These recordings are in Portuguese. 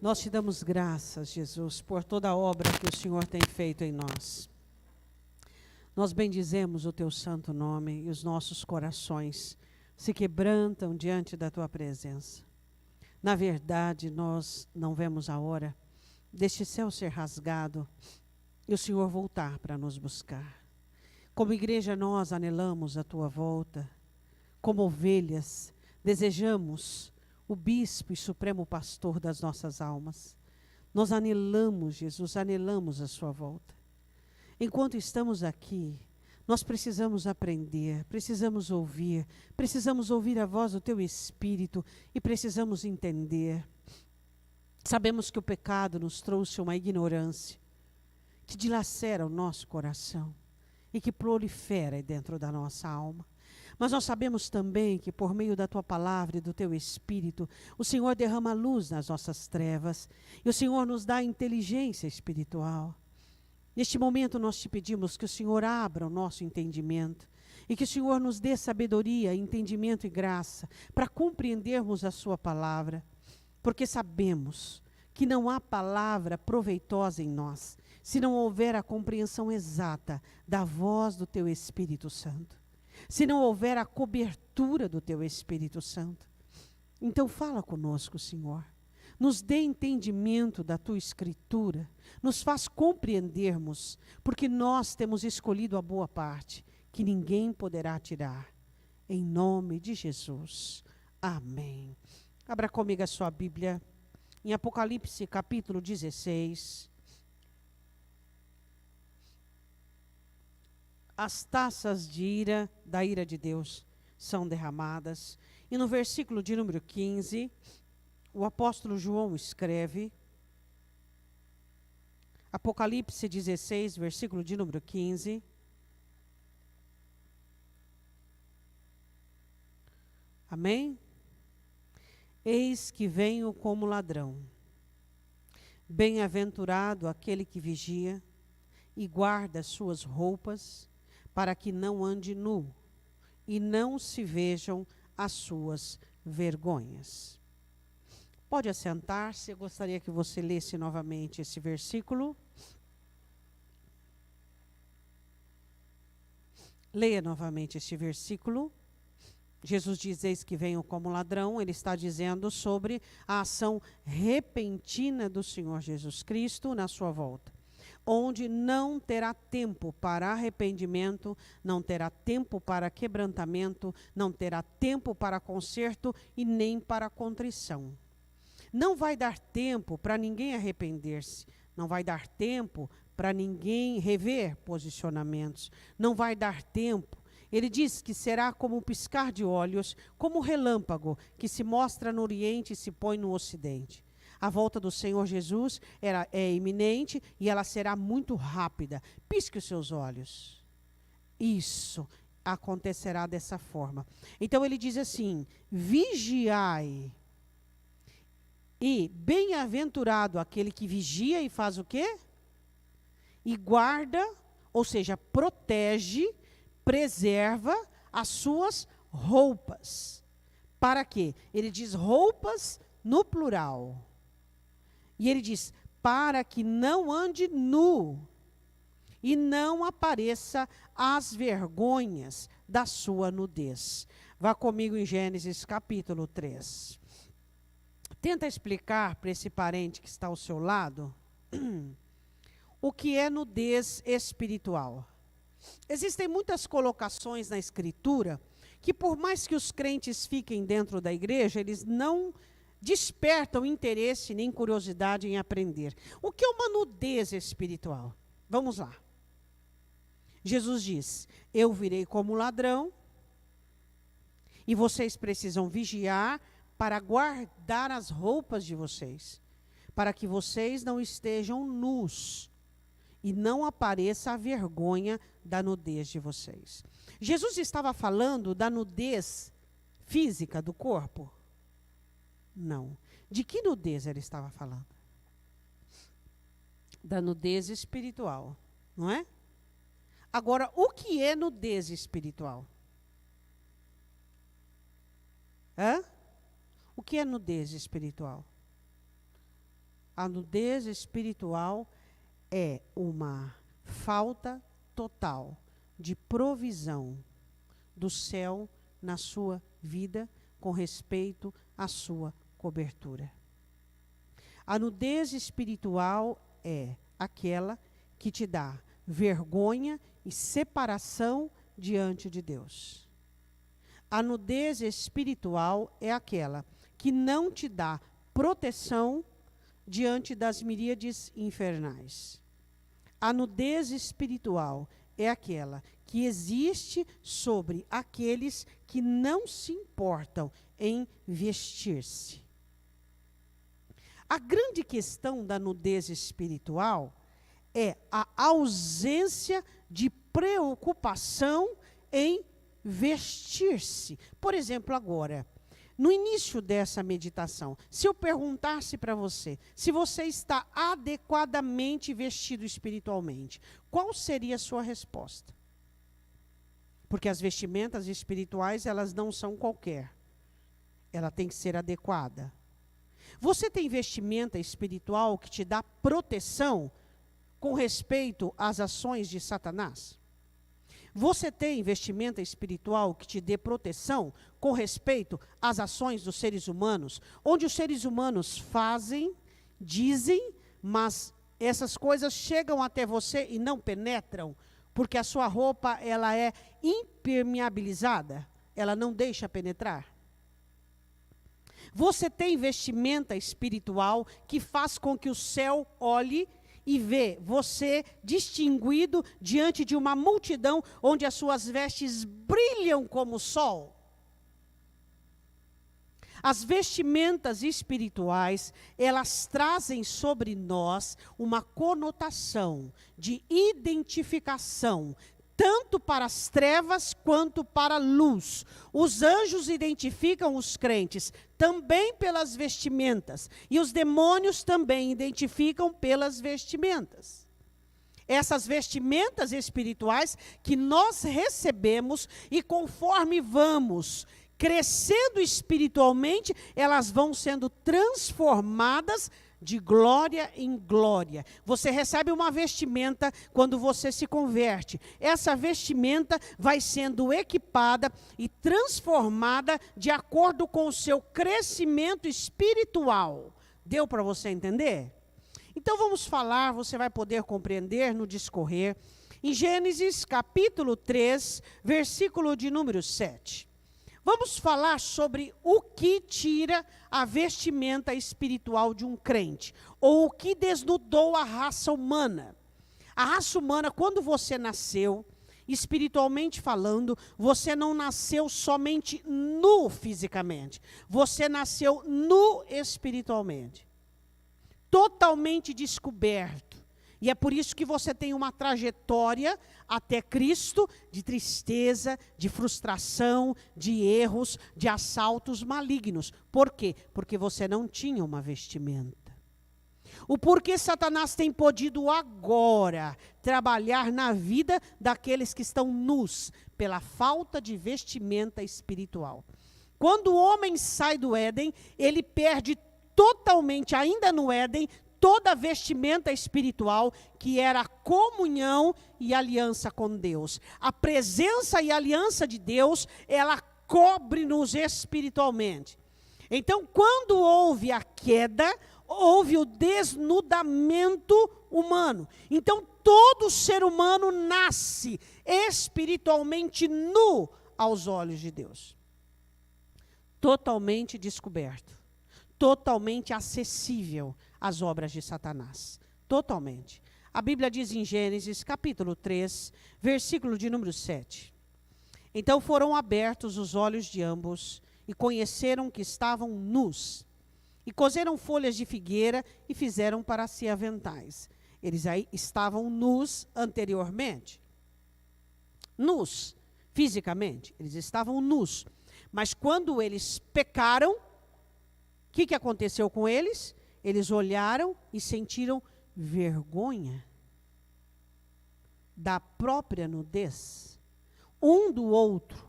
Nós te damos graças, Jesus, por toda a obra que o Senhor tem feito em nós. Nós bendizemos o teu santo nome e os nossos corações se quebrantam diante da tua presença. Na verdade, nós não vemos a hora deste céu ser rasgado e o Senhor voltar para nos buscar. Como igreja, nós anelamos a tua volta. Como ovelhas, desejamos o bispo e supremo pastor das nossas almas. Nós anelamos, Jesus, anelamos a sua volta. Enquanto estamos aqui, nós precisamos aprender, precisamos ouvir a voz do teu Espírito e precisamos entender. Sabemos que o pecado nos trouxe uma ignorância que dilacera o nosso coração e que prolifera dentro da nossa alma. Mas nós sabemos também que por meio da tua palavra e do teu Espírito, o Senhor derrama luz nas nossas trevas e o Senhor nos dá inteligência espiritual. Neste momento nós te pedimos que o Senhor abra o nosso entendimento e que o Senhor nos dê sabedoria, entendimento e graça para compreendermos a sua palavra, porque sabemos que não há palavra proveitosa em nós se não houver a compreensão exata da voz do teu Espírito Santo. Se não houver a cobertura do teu Espírito Santo. Então fala conosco, Senhor. Nos dê entendimento da tua Escritura. Nos faz compreendermos, porque nós temos escolhido a boa parte, que ninguém poderá tirar. Em nome de Jesus. Amém. Abra comigo a sua Bíblia em Apocalipse capítulo 16. As taças de ira, da ira de Deus, são derramadas. E no versículo de número 15, o apóstolo João escreve, Apocalipse 16, versículo de número 15. Amém? Eis que venho como ladrão. Bem-aventurado aquele que vigia e guarda as suas roupas, para que não ande nu e não se vejam as suas vergonhas. Pode assentar-se, eu gostaria que você lesse novamente esse versículo. Leia novamente este versículo. Jesus diz, eis que venho como ladrão, ele está dizendo sobre a ação repentina do Senhor Jesus Cristo na sua volta. Onde não terá tempo para arrependimento, não terá tempo para quebrantamento, não terá tempo para conserto e nem para contrição. Não vai dar tempo para ninguém arrepender-se, não vai dar tempo para ninguém rever posicionamentos, não vai dar tempo. Ele diz que será como um piscar de olhos, como um relâmpago que se mostra no Oriente e se põe no Ocidente. A volta do Senhor Jesus é iminente e ela será muito rápida. Pisque os seus olhos. Isso acontecerá dessa forma. Então ele diz assim, vigiai. E bem-aventurado aquele que vigia e faz o quê? E guarda, ou seja, protege, preserva as suas roupas. Para quê? Ele diz roupas no plural. E ele diz, para que não ande nu e não apareça as vergonhas da sua nudez. Vá comigo em Gênesis capítulo 3. Tenta explicar para esse parente que está ao seu lado o que é nudez espiritual. Existem muitas colocações na Escritura que, por mais que os crentes fiquem dentro da igreja, eles não despertam interesse nem curiosidade em aprender. O que é uma nudez espiritual? Vamos lá. Jesus diz, eu virei como ladrão e vocês precisam vigiar para guardar as roupas de vocês, para que vocês não estejam nus e não apareça a vergonha da nudez de vocês. Jesus estava falando da nudez física do corpo? Não. De que nudez ele estava falando? Da nudez espiritual, não é? Agora, o que é nudez espiritual? O que é nudez espiritual? A nudez espiritual é uma falta total de provisão do céu na sua vida com respeito à sua cobertura. A nudez espiritual é aquela que te dá vergonha e separação diante de Deus. A nudez espiritual é aquela que não te dá proteção diante das miríades infernais. A nudez espiritual é aquela que existe sobre aqueles que não se importam em vestir-se. A grande questão da nudez espiritual é a ausência de preocupação em vestir-se. Por exemplo, agora, no início dessa meditação, se eu perguntasse para você se você está adequadamente vestido espiritualmente, qual seria a sua resposta? Porque as vestimentas espirituais, elas não são qualquer. Ela tem que ser adequada. Você tem vestimenta espiritual que te dá proteção com respeito às ações de Satanás? Você tem vestimenta espiritual que te dê proteção com respeito às ações dos seres humanos, onde os seres humanos fazem, dizem, mas essas coisas chegam até você e não penetram, porque a sua roupa ela é impermeabilizada, ela não deixa penetrar? Você tem vestimenta espiritual que faz com que o céu olhe e vê você distinguido diante de uma multidão onde as suas vestes brilham como o sol? As vestimentas espirituais, elas trazem sobre nós uma conotação de identificação, tanto para as trevas quanto para a luz. Os anjos identificam os crentes também pelas vestimentas, e os demônios também identificam pelas vestimentas. Essas vestimentas espirituais que nós recebemos, e conforme vamos crescendo espiritualmente, elas vão sendo transformadas de glória em glória. Você recebe uma vestimenta quando você se converte. Essa vestimenta vai sendo equipada e transformada de acordo com o seu crescimento espiritual. Deu para você entender? Então vamos falar, você vai poder compreender no discorrer, em Gênesis capítulo 3, versículo de número 7. Vamos falar sobre o que tira a vestimenta espiritual de um crente, ou o que desnudou a raça humana. A raça humana, quando você nasceu, espiritualmente falando, você não nasceu somente nu fisicamente, você nasceu nu espiritualmente, totalmente descoberto. E é por isso que você tem uma trajetória até Cristo de tristeza, de frustração, de erros, de assaltos malignos. Por quê? Porque você não tinha uma vestimenta. O porquê Satanás tem podido agora trabalhar na vida daqueles que estão nus, pela falta de vestimenta espiritual. Quando o homem sai do Éden, ele perde totalmente, ainda no Éden, toda a vestimenta espiritual, que era a comunhão e aliança com Deus. A presença e a aliança de Deus, ela cobre-nos espiritualmente. Então, quando houve a queda, houve o desnudamento humano. Então, todo ser humano nasce espiritualmente nu aos olhos de Deus. Totalmente descoberto. Totalmente acessível às obras de Satanás. Totalmente. A Bíblia diz em Gênesis, capítulo 3, versículo de número 7. Então foram abertos os olhos de ambos, e conheceram que estavam nus. E coseram folhas de figueira, e fizeram para si aventais. Eles aí estavam nus anteriormente. Nus, fisicamente, eles estavam nus. Mas quando eles pecaram, o que aconteceu com eles? Eles olharam e sentiram vergonha da própria nudez, um do outro.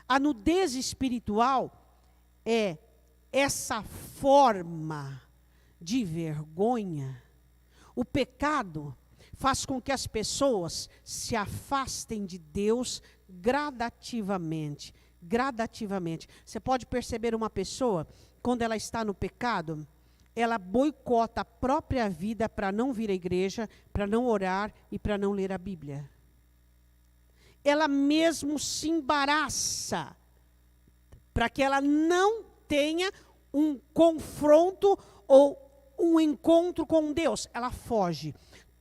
A nudez espiritual é essa forma de vergonha, o pecado faz com que as pessoas se afastem de Deus gradativamente. Gradativamente. Você pode perceber uma pessoa, quando ela está no pecado, ela boicota a própria vida para não vir à igreja, para não orar e para não ler a Bíblia. Ela mesmo se embaraça para que ela não tenha um confronto ou um encontro com Deus. Ela foge.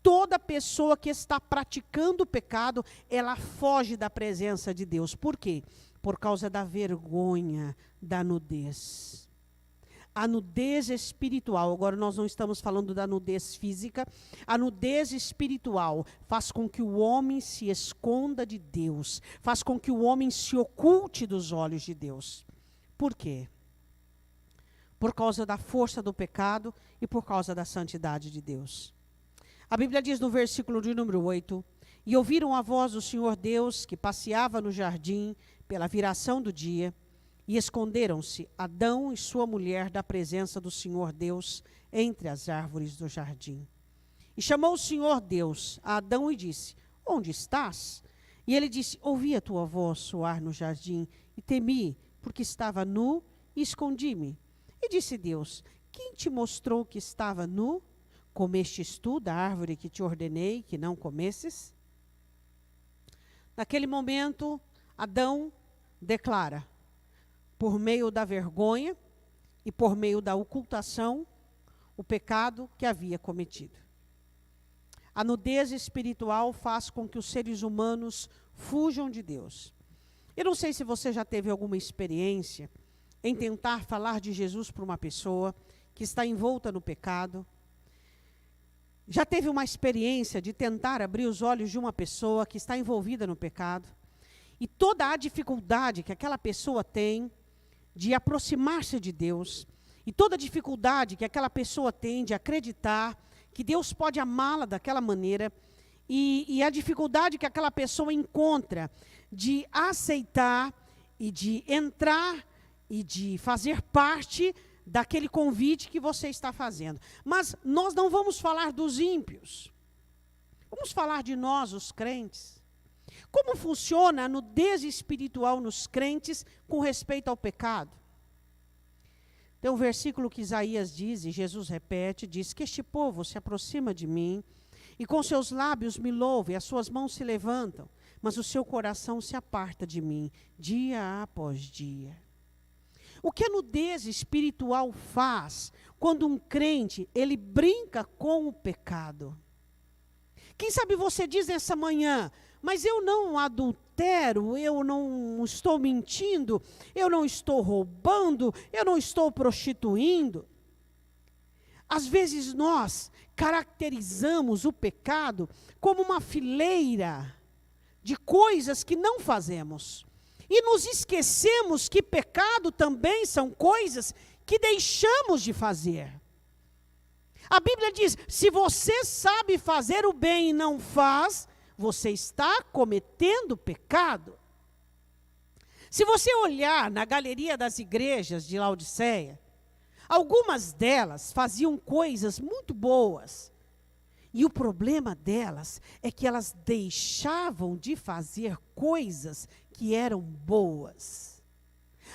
Toda pessoa que está praticando o pecado, ela foge da presença de Deus. Por quê? Por causa da vergonha, da nudez. A nudez espiritual, agora nós não estamos falando da nudez física, a nudez espiritual faz com que o homem se esconda de Deus, faz com que o homem se oculte dos olhos de Deus. Por quê? Por causa da força do pecado e por causa da santidade de Deus. A Bíblia diz no versículo de número 8, e ouviram a voz do Senhor Deus que passeava no jardim pela viração do dia, e esconderam-se Adão e sua mulher da presença do Senhor Deus entre as árvores do jardim. E chamou o Senhor Deus a Adão e disse, onde estás? E ele disse, ouvi a tua voz soar no jardim, e temi, porque estava nu, e escondi-me. E disse Deus, quem te mostrou que estava nu? Comestes tu da árvore que te ordenei que não comesses? Naquele momento, Adão declara, por meio da vergonha e por meio da ocultação, o pecado que havia cometido. A nudez espiritual faz com que os seres humanos fujam de Deus. Eu não sei se você já teve alguma experiência em tentar falar de Jesus para uma pessoa que está envolta no pecado. Já teve uma experiência de tentar abrir os olhos de uma pessoa que está envolvida no pecado. E toda a dificuldade que aquela pessoa tem de aproximar-se de Deus, e toda a dificuldade que aquela pessoa tem de acreditar que Deus pode amá-la daquela maneira, e a dificuldade que aquela pessoa encontra de aceitar e de entrar e de fazer parte daquele convite que você está fazendo. Mas nós não vamos falar dos ímpios. Vamos falar de nós, os crentes. Como funciona a nudez espiritual nos crentes com respeito ao pecado? Tem um versículo que Isaías diz, e Jesus repete, diz que este povo se aproxima de mim, e com seus lábios me louva, e as suas mãos se levantam, mas o seu coração se aparta de mim, dia após dia. O que a nudez espiritual faz quando um crente, ele brinca com o pecado? Quem sabe você diz essa manhã, mas eu não adultero, eu não estou mentindo, eu não estou roubando, eu não estou prostituindo. Às vezes nós caracterizamos o pecado como uma fileira de coisas que não fazemos. E nos esquecemos que pecado também são coisas que deixamos de fazer. A Bíblia diz, se você sabe fazer o bem e não faz, você está cometendo pecado. Se você olhar na galeria das igrejas de Laodiceia, algumas delas faziam coisas muito boas. E o problema delas é que elas deixavam de fazer coisas que eram boas.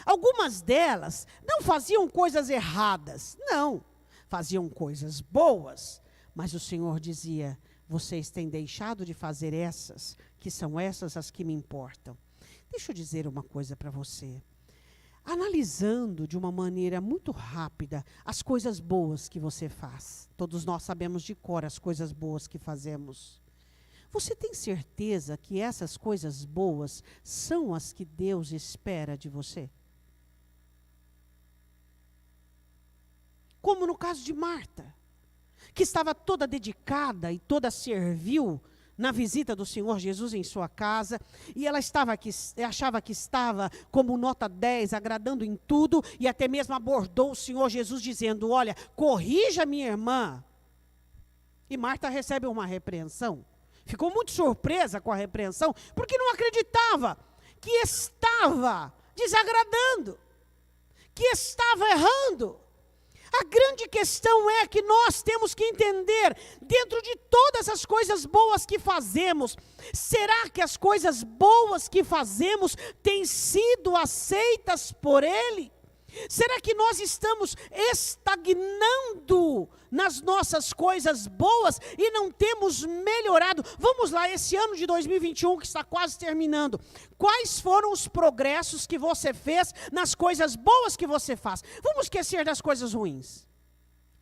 Algumas delas não faziam coisas erradas, não. Faziam coisas boas, mas o Senhor dizia, vocês têm deixado de fazer essas, que são essas as que me importam. Deixa eu dizer uma coisa para você. Analisando de uma maneira muito rápida as coisas boas que você faz. Todos nós sabemos de cor as coisas boas que fazemos. Você tem certeza que essas coisas boas são as que Deus espera de você? Como no caso de Marta, que estava toda dedicada e toda servil na visita do Senhor Jesus em sua casa, e ela achava que estava como nota 10, agradando em tudo, e até mesmo abordou o Senhor Jesus dizendo, olha, corrija minha irmã. E Marta recebe uma repreensão. Ficou muito surpresa com a repreensão, porque não acreditava que estava desagradando, que estava errando. A grande questão é que nós temos que entender, dentro de todas as coisas boas que fazemos, será que as coisas boas que fazemos têm sido aceitas por Ele? Será que nós estamos estagnando nas nossas coisas boas e não temos melhorado? Vamos lá, esse ano de 2021 que está quase terminando, quais foram os progressos que você fez nas coisas boas que você faz? Vamos esquecer das coisas ruins.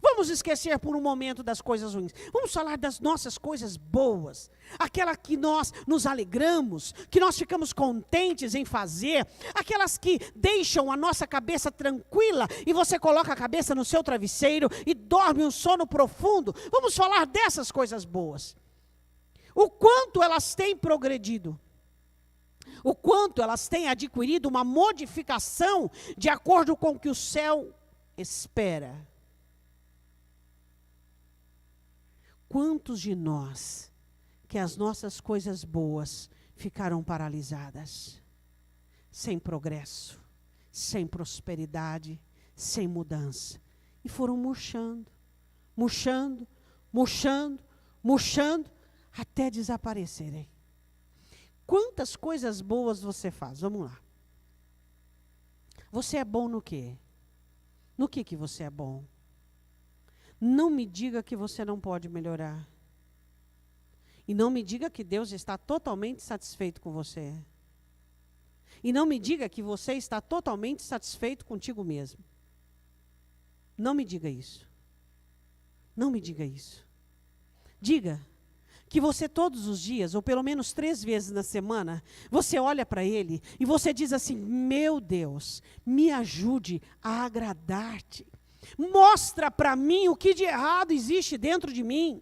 Vamos esquecer por um momento das coisas ruins. Vamos falar das nossas coisas boas. Aquela que nós nos alegramos, que nós ficamos contentes em fazer. Aquelas que deixam a nossa cabeça tranquila e você coloca a cabeça no seu travesseiro e dorme um sono profundo. Vamos falar dessas coisas boas. O quanto elas têm progredido. O quanto elas têm adquirido uma modificação de acordo com o que o céu espera. Quantos de nós, que as nossas coisas boas ficaram paralisadas, sem progresso, sem prosperidade, sem mudança, e foram murchando, murchando, murchando, murchando, até desaparecerem. Quantas coisas boas você faz? Vamos lá. Você é bom no quê? No que você é bom? Não me diga que você não pode melhorar. E não me diga que Deus está totalmente satisfeito com você. E não me diga que você está totalmente satisfeito contigo mesmo. Não me diga isso. Não me diga isso. Diga que você todos os dias, ou pelo menos 3 vezes na semana, você olha para Ele e você diz assim: meu Deus, me ajude a agradar-te. Mostra para mim o que de errado existe dentro de mim.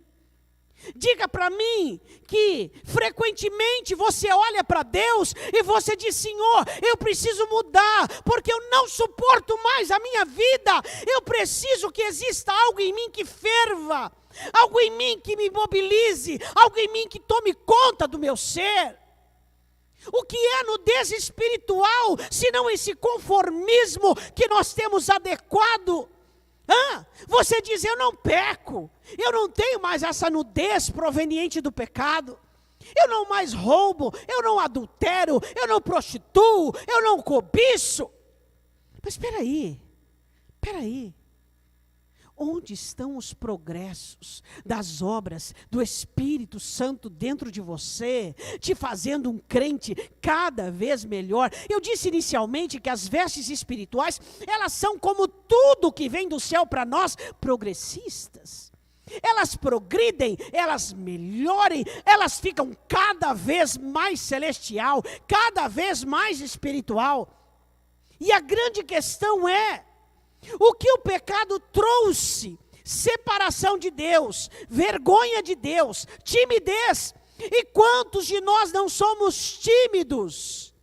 Diga para mim que frequentemente você olha para Deus e você diz: Senhor, eu preciso mudar, porque eu não suporto mais a minha vida. Eu preciso que exista algo em mim que ferva, algo em mim que me mobilize, algo em mim que tome conta do meu ser. O que é nudez espiritual, se não esse conformismo que nós temos adequado? Você diz: eu não peco, eu não tenho mais essa nudez proveniente do pecado, eu não mais roubo, eu não adultero, eu não prostituo, eu não cobiço. Mas espera aí, onde estão os progressos das obras do Espírito Santo dentro de você, te fazendo um crente cada vez melhor? Eu disse inicialmente que as vestes espirituais, elas são como tudo que vem do céu para nós, progressistas. Elas progridem, elas melhorem, elas ficam cada vez mais celestial, cada vez mais espiritual. E a grande questão é, o que o pecado trouxe? Separação de Deus, vergonha de Deus, timidez. E quantos de nós não somos tímidos?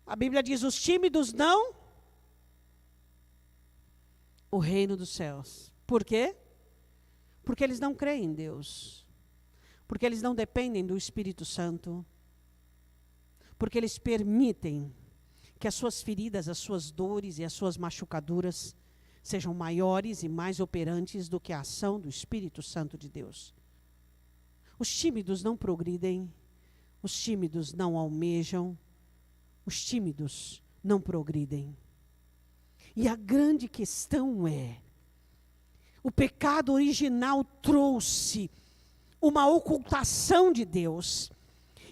A Bíblia diz: os tímidos não o reino dos céus. Por quê? Porque eles não creem em Deus. Porque eles não dependem do Espírito Santo. Porque eles permitem que as suas feridas, as suas dores e as suas machucaduras sejam maiores e mais operantes do que a ação do Espírito Santo de Deus. Os tímidos não progridem, os tímidos não almejam, os tímidos não progridem. E a grande questão é, o pecado original trouxe uma ocultação de Deus.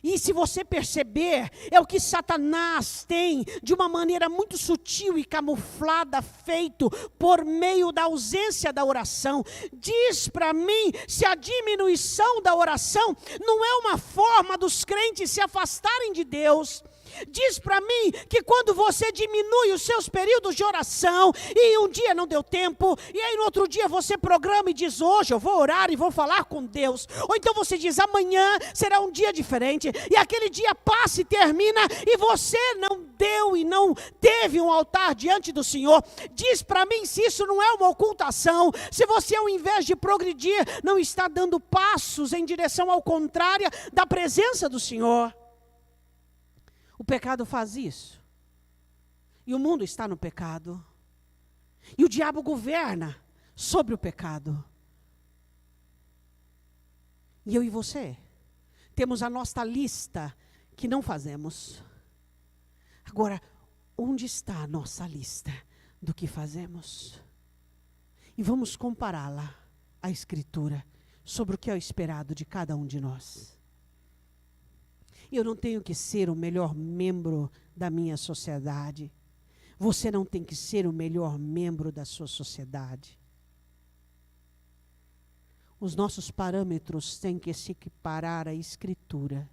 E se você perceber, é o que Satanás tem, de uma maneira muito sutil e camuflada, feito por meio da ausência da oração. Diz para mim se a diminuição da oração não é uma forma dos crentes se afastarem de Deus. Diz para mim que quando você diminui os seus períodos de oração, e um dia não deu tempo, e aí no outro dia você programa e diz: hoje eu vou orar e vou falar com Deus. Ou então você diz: amanhã será um dia diferente, e aquele dia passa e termina, e você não deu e não teve um altar diante do Senhor. Diz para mim se isso não é uma ocultação, se você ao invés de progredir, não está dando passos em direção ao contrário da presença do Senhor. O pecado faz isso. E o mundo está no pecado. E o diabo governa sobre o pecado. E eu e você temos a nossa lista que não fazemos. Agora, onde está a nossa lista do que fazemos? E vamos compará-la à Escritura sobre o que é o esperado de cada um de nós. Eu não tenho que ser o melhor membro da minha sociedade. Você não tem que ser o melhor membro da sua sociedade. Os nossos parâmetros têm que se equiparar à Escritura.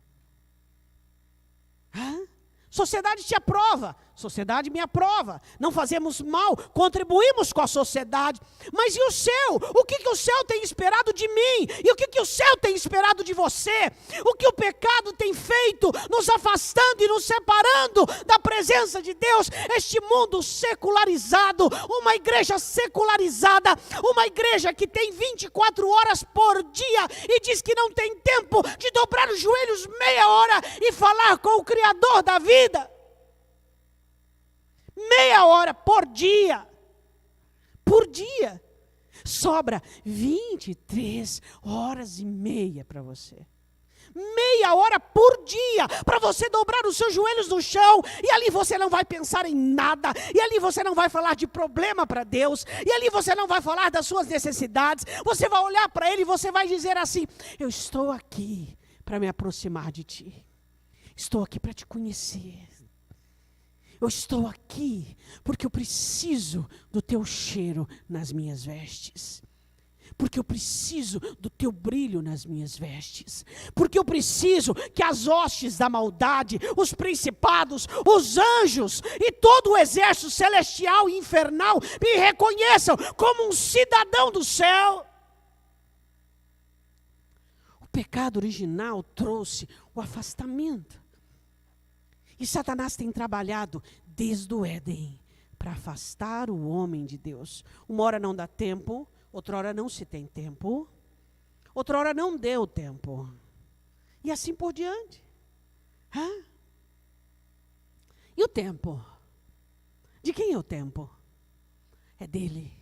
Sociedade te aprova, sociedade me aprova. Não fazemos mal, contribuímos com a sociedade. Mas e o céu? O que o céu tem esperado de mim? E o que o céu tem esperado de você? O que o pecado tem feito, nos afastando e nos separando da presença de Deus? Este mundo secularizado, uma igreja secularizada, uma igreja que tem 24 horas por dia e diz que não tem tempo de dobrar os joelhos meia hora e falar com o Criador da vida. Meia hora por dia. Por dia. Sobra 23 horas e meia para você. Meia hora por dia para você dobrar os seus joelhos no chão. E ali você não vai pensar em nada. E ali você não vai falar de problema para Deus. E ali você não vai falar das suas necessidades. Você vai olhar para Ele e você vai dizer assim: eu estou aqui para me aproximar de Ti. Estou aqui para te conhecer. Eu estou aqui porque eu preciso do teu cheiro nas minhas vestes. Porque eu preciso do teu brilho nas minhas vestes. Porque eu preciso que as hostes da maldade, os principados, os anjos e todo o exército celestial e infernal me reconheçam como um cidadão do céu. O pecado original trouxe o afastamento. E Satanás tem trabalhado desde o Éden para afastar o homem de Deus. Uma hora não dá tempo, outra hora não se tem tempo, outra hora não deu tempo. E assim por diante. E o tempo? De quem é o tempo? É dele.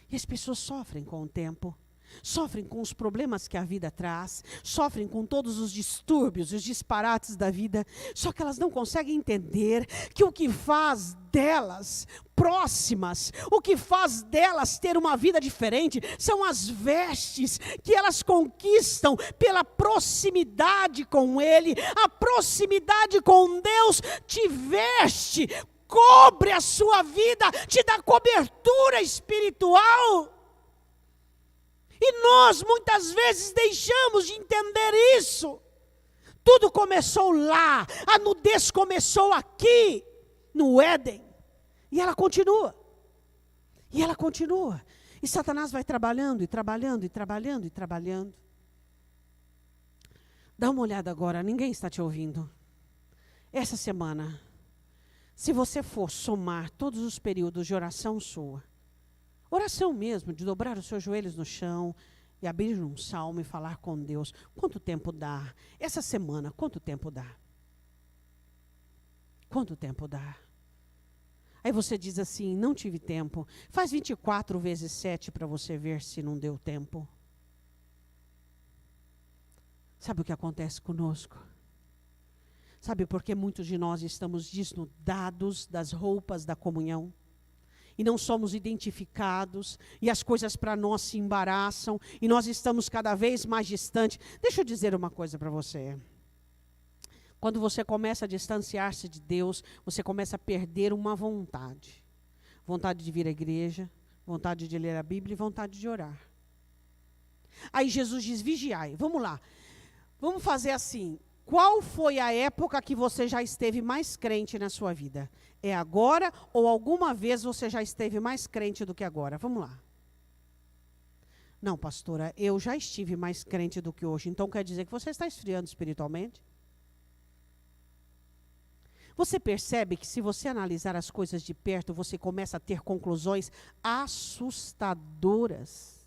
E as pessoas sofrem com o tempo. Sofrem com os problemas que a vida traz, sofrem com todos os distúrbios, os disparates da vida, só que elas não conseguem entender que o que faz delas próximas, o que faz delas ter uma vida diferente, são as vestes que elas conquistam pela proximidade com Ele. A proximidade com Deus te veste, cobre a sua vida, te dá cobertura espiritual. E nós muitas vezes deixamos de entender isso. Tudo começou lá, a nudez começou aqui, no Éden. E ela continua. E ela continua. E Satanás vai trabalhando, e trabalhando, e trabalhando, e trabalhando. Dá uma olhada agora, ninguém está te ouvindo. Essa semana, se você for somar todos os períodos de oração sua, oração mesmo, de dobrar os seus joelhos no chão e abrir um salmo e falar com Deus. Quanto tempo dá? Essa semana, quanto tempo dá? Quanto tempo dá? Aí você diz assim, não tive tempo. Faz 24 vezes 7 para você ver se não deu tempo. Sabe o que acontece conosco? Sabe por que muitos de nós estamos desnudados das roupas da comunhão? E não somos identificados, e as coisas para nós se embaraçam, e nós estamos cada vez mais distantes. Deixa eu dizer uma coisa para você. Quando você começa a distanciar-se de Deus, você começa a perder uma vontade. Vontade de vir à igreja, vontade de ler a Bíblia e vontade de orar. Aí Jesus diz, vigiai. Vamos lá. Vamos fazer assim. Qual foi a época que você já esteve mais crente na sua vida? É agora ou alguma vez você já esteve mais crente do que agora? Vamos lá. Não, pastora, eu já estive mais crente do que hoje. Então quer dizer que você está esfriando espiritualmente? Você percebe que se você analisar as coisas de perto, você começa a ter conclusões assustadoras.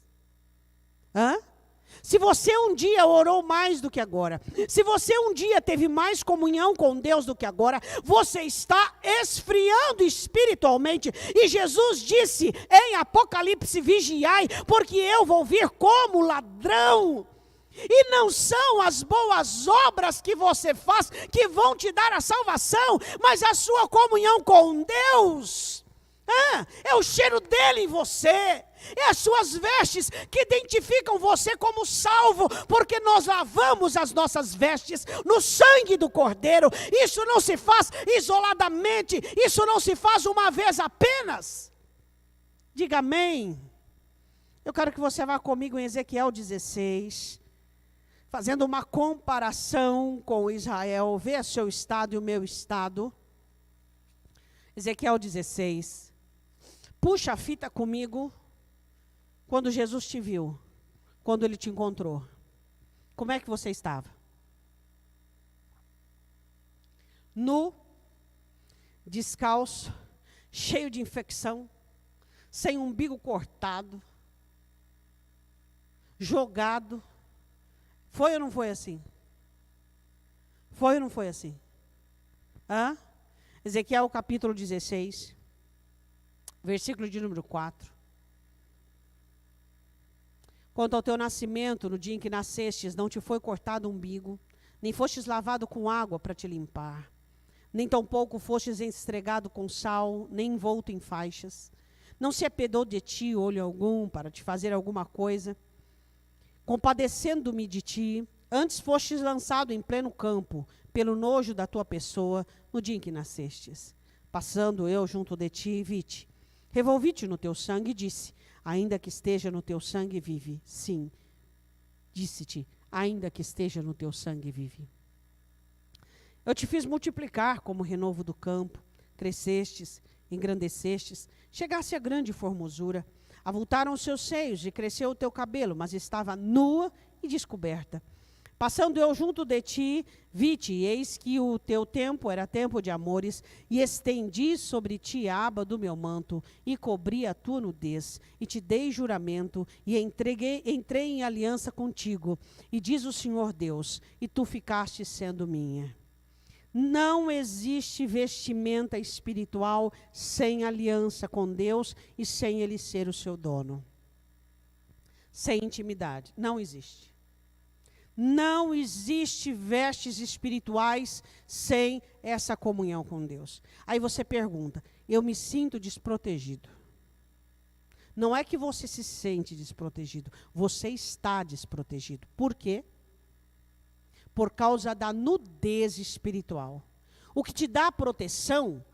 Se você um dia orou mais do que agora, se você um dia teve mais comunhão com Deus do que agora, você está esfriando espiritualmente. E Jesus disse em Apocalipse: vigiai, porque eu vou vir como ladrão. E não são as boas obras que você faz que vão te dar a salvação, mas a sua comunhão com Deus. É o cheiro dele em você. É as suas vestes que identificam você como salvo, porque nós lavamos as nossas vestes no sangue do Cordeiro. Isso não se faz isoladamente, isso não se faz uma vez apenas. Diga amém. Eu quero que você vá comigo em Ezequiel 16, fazendo uma comparação com Israel. Vê o seu estado e o meu estado. Ezequiel 16. Puxa a fita comigo. Quando Jesus te viu, quando ele te encontrou, como é que você estava? Nu, descalço, cheio de infecção, sem umbigo cortado, jogado. Foi ou não foi assim? Foi ou não foi assim? Ezequiel capítulo 16, versículo de número 4. Quanto ao teu nascimento, no dia em que nascestes, não te foi cortado o umbigo, nem fostes lavado com água para te limpar, nem tampouco fostes estregado com sal, nem envolto em faixas. Não se apedou de ti olho algum para te fazer alguma coisa, compadecendo-me de ti, antes fostes lançado em pleno campo, pelo nojo da tua pessoa, no dia em que nascestes. Passando eu junto de ti, vi-te, revolvi-te no teu sangue e disse: ainda que esteja no teu sangue, vive. Sim, disse-te, ainda que esteja no teu sangue, vive. Eu te fiz multiplicar como renovo do campo, crescestes, engrandecestes, chegasse a grande formosura, avultaram os seus seios e cresceu o teu cabelo, mas estava nua e descoberta. Passando eu junto de ti, vi-te, e eis que o teu tempo era tempo de amores, e estendi sobre ti a aba do meu manto, e cobri a tua nudez, e te dei juramento, e entrei em aliança contigo, e diz o Senhor Deus, e tu ficaste sendo minha. Não existe vestimenta espiritual sem aliança com Deus, e sem Ele ser o seu dono. Sem intimidade, não existe. Não existe vestes espirituais sem essa comunhão com Deus. Aí você pergunta: eu me sinto desprotegido. Não é que você se sente desprotegido, você está desprotegido. Por quê? Por causa da nudez espiritual. O que te dá proteção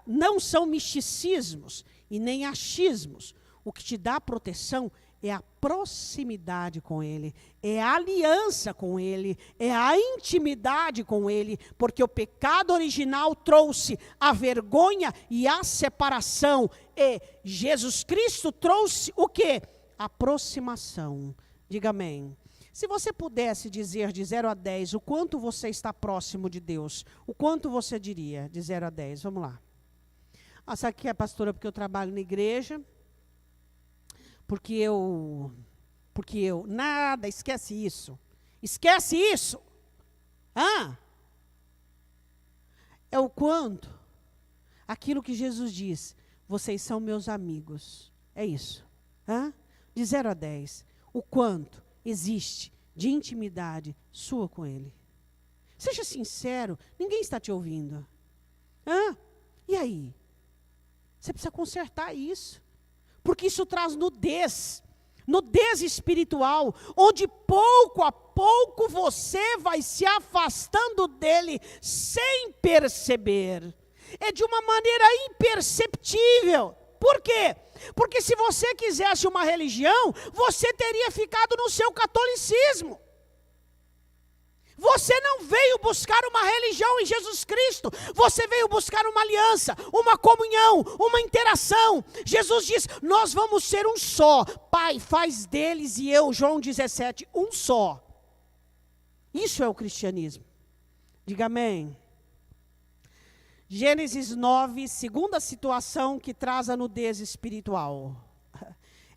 não são misticismos e nem achismos. O que te dá proteção é a proximidade com Ele, é a aliança com Ele, é a intimidade com Ele, porque o pecado original trouxe a vergonha e a separação, e Jesus Cristo trouxe o quê? A aproximação. Diga amém. Se você pudesse dizer de 0 a 10 o quanto você está próximo de Deus, o quanto você diria de 0 a 10? Vamos lá. Sabe que é, pastora, porque eu trabalho na igreja, porque eu, nada, esquece isso. Esquece isso. É o quanto, aquilo que Jesus diz, vocês são meus amigos. É isso. De 0 a 10, o quanto existe de intimidade sua com Ele. Seja sincero, ninguém está te ouvindo. E aí? Você precisa consertar isso. Porque isso traz nudez espiritual, onde pouco a pouco você vai se afastando dele sem perceber. É de uma maneira imperceptível. Por quê? Porque se você quisesse uma religião, você teria ficado no seu catolicismo. Você não veio buscar uma religião em Jesus Cristo, você veio buscar uma aliança, uma comunhão, uma interação. Jesus diz, nós vamos ser um só. Pai, faz deles e eu, João 17, um só. Isso é o cristianismo. Diga amém. Gênesis 9, segunda situação que traz a nudez espiritual.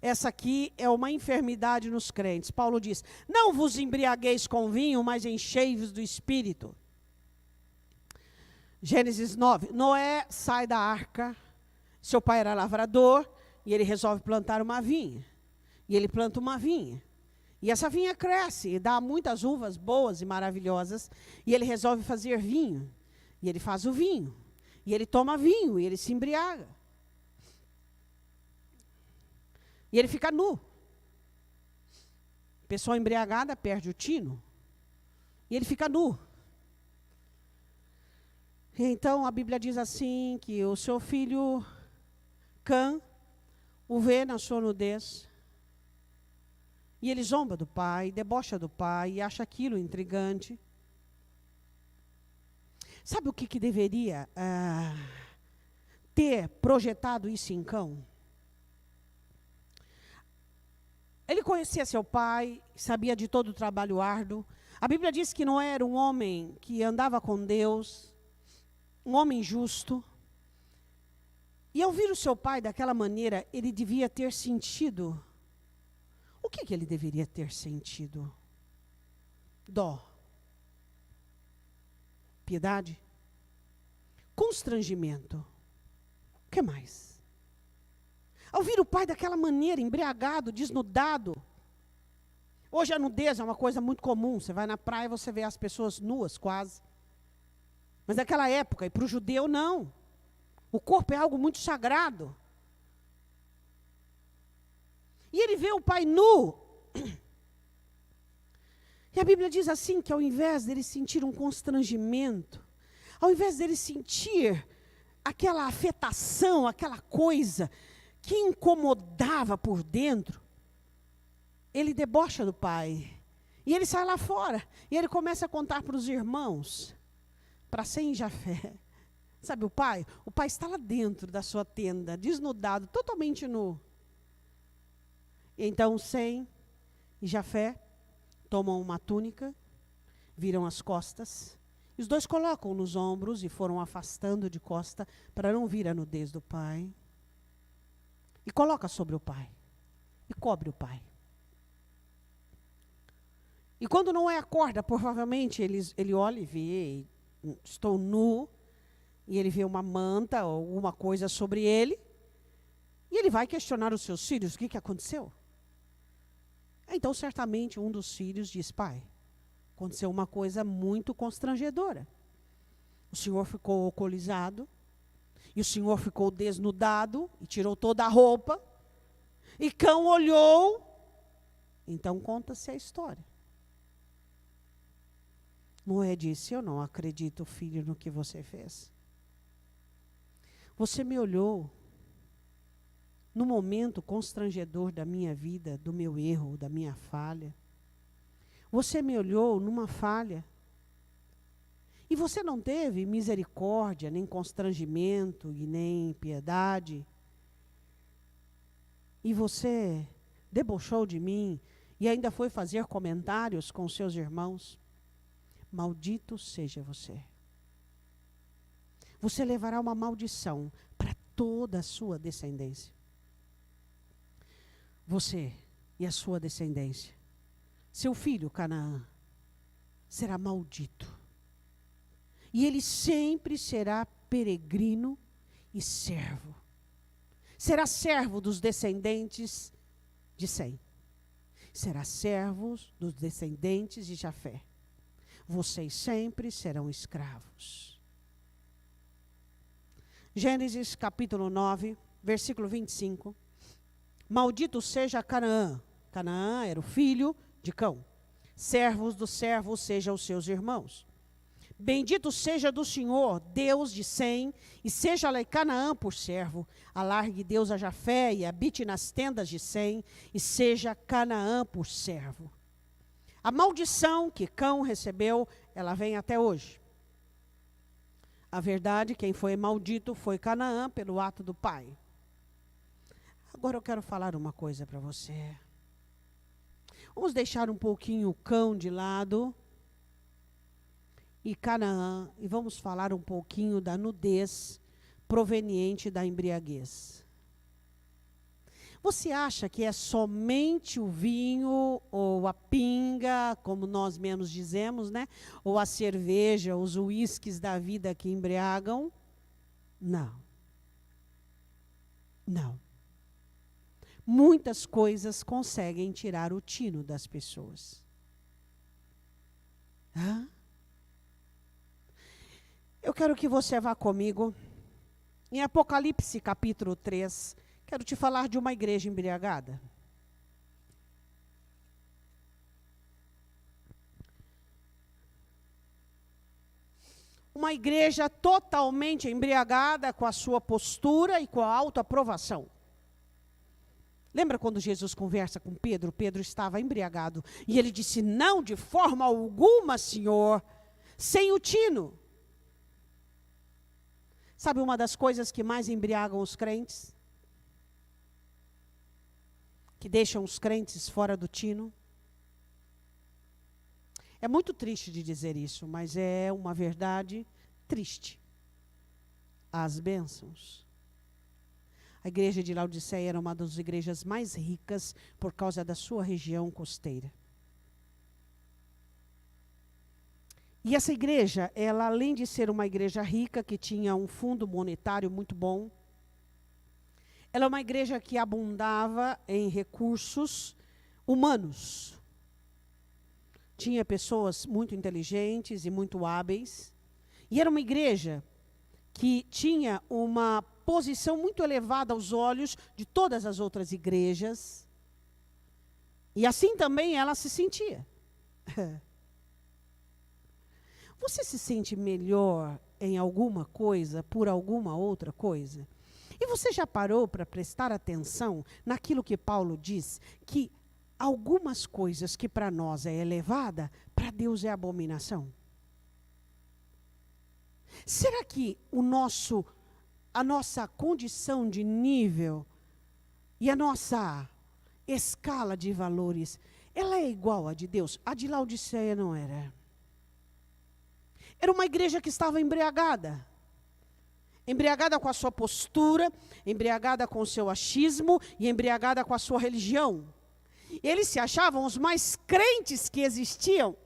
essa aqui é uma enfermidade nos crentes. Paulo diz: não vos embriagueis com vinho, mas enchei-vos do Espírito. Gênesis 9, Noé sai da arca, seu pai era lavrador, e ele resolve plantar uma vinha. E ele planta uma vinha. E essa vinha cresce e dá muitas uvas boas e maravilhosas. E ele resolve fazer vinho. E ele faz o vinho. E ele toma vinho e ele se embriaga. E ele fica nu. Pessoa embriagada perde o tino. E ele fica nu. E então a Bíblia diz assim, que o seu filho Cã o vê na sua nudez. E ele zomba do pai, debocha do pai e acha aquilo intrigante. Sabe o que deveria ter projetado isso em Cão? Ele conhecia seu pai, sabia de todo o trabalho árduo. A Bíblia diz que Noé era um homem que andava com Deus, um homem justo. E ao ver o seu pai daquela maneira, ele devia ter sentido. O que ele deveria ter sentido? Dó. Piedade. Constrangimento. O que mais? Ao ver o pai daquela maneira, embriagado, desnudado. Hoje a nudez é uma coisa muito comum. Você vai na praia e você vê as pessoas nuas quase. Mas naquela época, e para o judeu, não. O corpo é algo muito sagrado. E ele vê o pai nu. E a Bíblia diz assim, que ao invés dele sentir um constrangimento, ao invés dele sentir aquela afetação, aquela coisa que incomodava por dentro, ele debocha do pai. E ele sai lá fora. E ele começa a contar para os irmãos, para Sem e Jafé. Sabe o pai? O pai está lá dentro da sua tenda, desnudado, totalmente nu. Então Sem e Jafé tomam uma túnica, viram as costas, e os dois colocam nos ombros e foram afastando de costa para não vir a nudez do pai. E coloca sobre o pai, e cobre o pai. E quando Noé acorda, provavelmente ele olha e vê, estou nu, e ele vê uma manta ou alguma coisa sobre ele, e ele vai questionar os seus filhos, o que aconteceu? Então, certamente, um dos filhos diz: pai, aconteceu uma coisa muito constrangedora. O senhor ficou alcoolizado, e o senhor ficou desnudado, e tirou toda a roupa, e Cão olhou. Então, conta-se a história. Noé disse: eu não acredito, filho, no que você fez. Você me olhou no momento constrangedor da minha vida, do meu erro, da minha falha. Você me olhou numa falha. E você não teve misericórdia, nem constrangimento, e nem piedade. E você debochou de mim, e ainda foi fazer comentários com seus irmãos. Maldito seja você. Você levará uma maldição para toda a sua descendência. Você e a sua descendência, seu filho Canaã, será maldito. E ele sempre será peregrino e servo. Será servo dos descendentes de Sem. Será servo dos descendentes de Jafé. Vocês sempre serão escravos. Gênesis capítulo 9, versículo 25. Maldito seja Canaã. Canaã era o filho de Cão. Servos dos servos sejam os seus irmãos. Bendito seja do Senhor, Deus de Sem, e seja-lhe Canaã por servo. Alargue Deus a Jafé e habite nas tendas de Sem, e seja Canaã por servo. A maldição que Cão recebeu, ela vem até hoje. A verdade, quem foi maldito foi Canaã pelo ato do pai. Agora eu quero falar uma coisa para você. Vamos deixar um pouquinho o Cão de lado e Canaã, e vamos falar um pouquinho da nudez proveniente da embriaguez. Você acha que é somente o vinho ou a pinga, como nós mesmos dizemos, né? Ou a cerveja, os uísques da vida que embriagam? Não. Não. Muitas coisas conseguem tirar o tino das pessoas. Hã? Eu quero que você vá comigo em Apocalipse capítulo 3. Quero te falar de uma igreja embriagada. Uma igreja totalmente embriagada com a sua postura e com a autoaprovação. Lembra quando Jesus conversa com Pedro? Pedro estava embriagado. E ele disse, não, de forma alguma, Senhor, sem o tino. Sabe uma das coisas que mais embriagam os crentes? Que deixam os crentes fora do tino? É muito triste de dizer isso, mas é uma verdade triste. As bênçãos. A igreja de Laodiceia era uma das igrejas mais ricas por causa da sua região costeira. E essa igreja, ela além de ser uma igreja rica, que tinha um fundo monetário muito bom, ela é uma igreja que abundava em recursos humanos. Tinha pessoas muito inteligentes e muito hábeis. E era uma igreja que tinha uma posição muito elevada aos olhos de todas as outras igrejas. E assim também ela se sentia. Você se sente melhor em alguma coisa por alguma outra coisa? E você já parou para prestar atenção naquilo que Paulo diz? Que algumas coisas que para nós é elevada, para Deus é abominação. Será que a nossa condição de nível e a nossa escala de valores, ela é igual à de Deus? A de Laodiceia não era. Era uma igreja que estava embriagada. Embriagada com a sua postura, embriagada com o seu achismo e embriagada com a sua religião. Eles se achavam os mais crentes que existiam.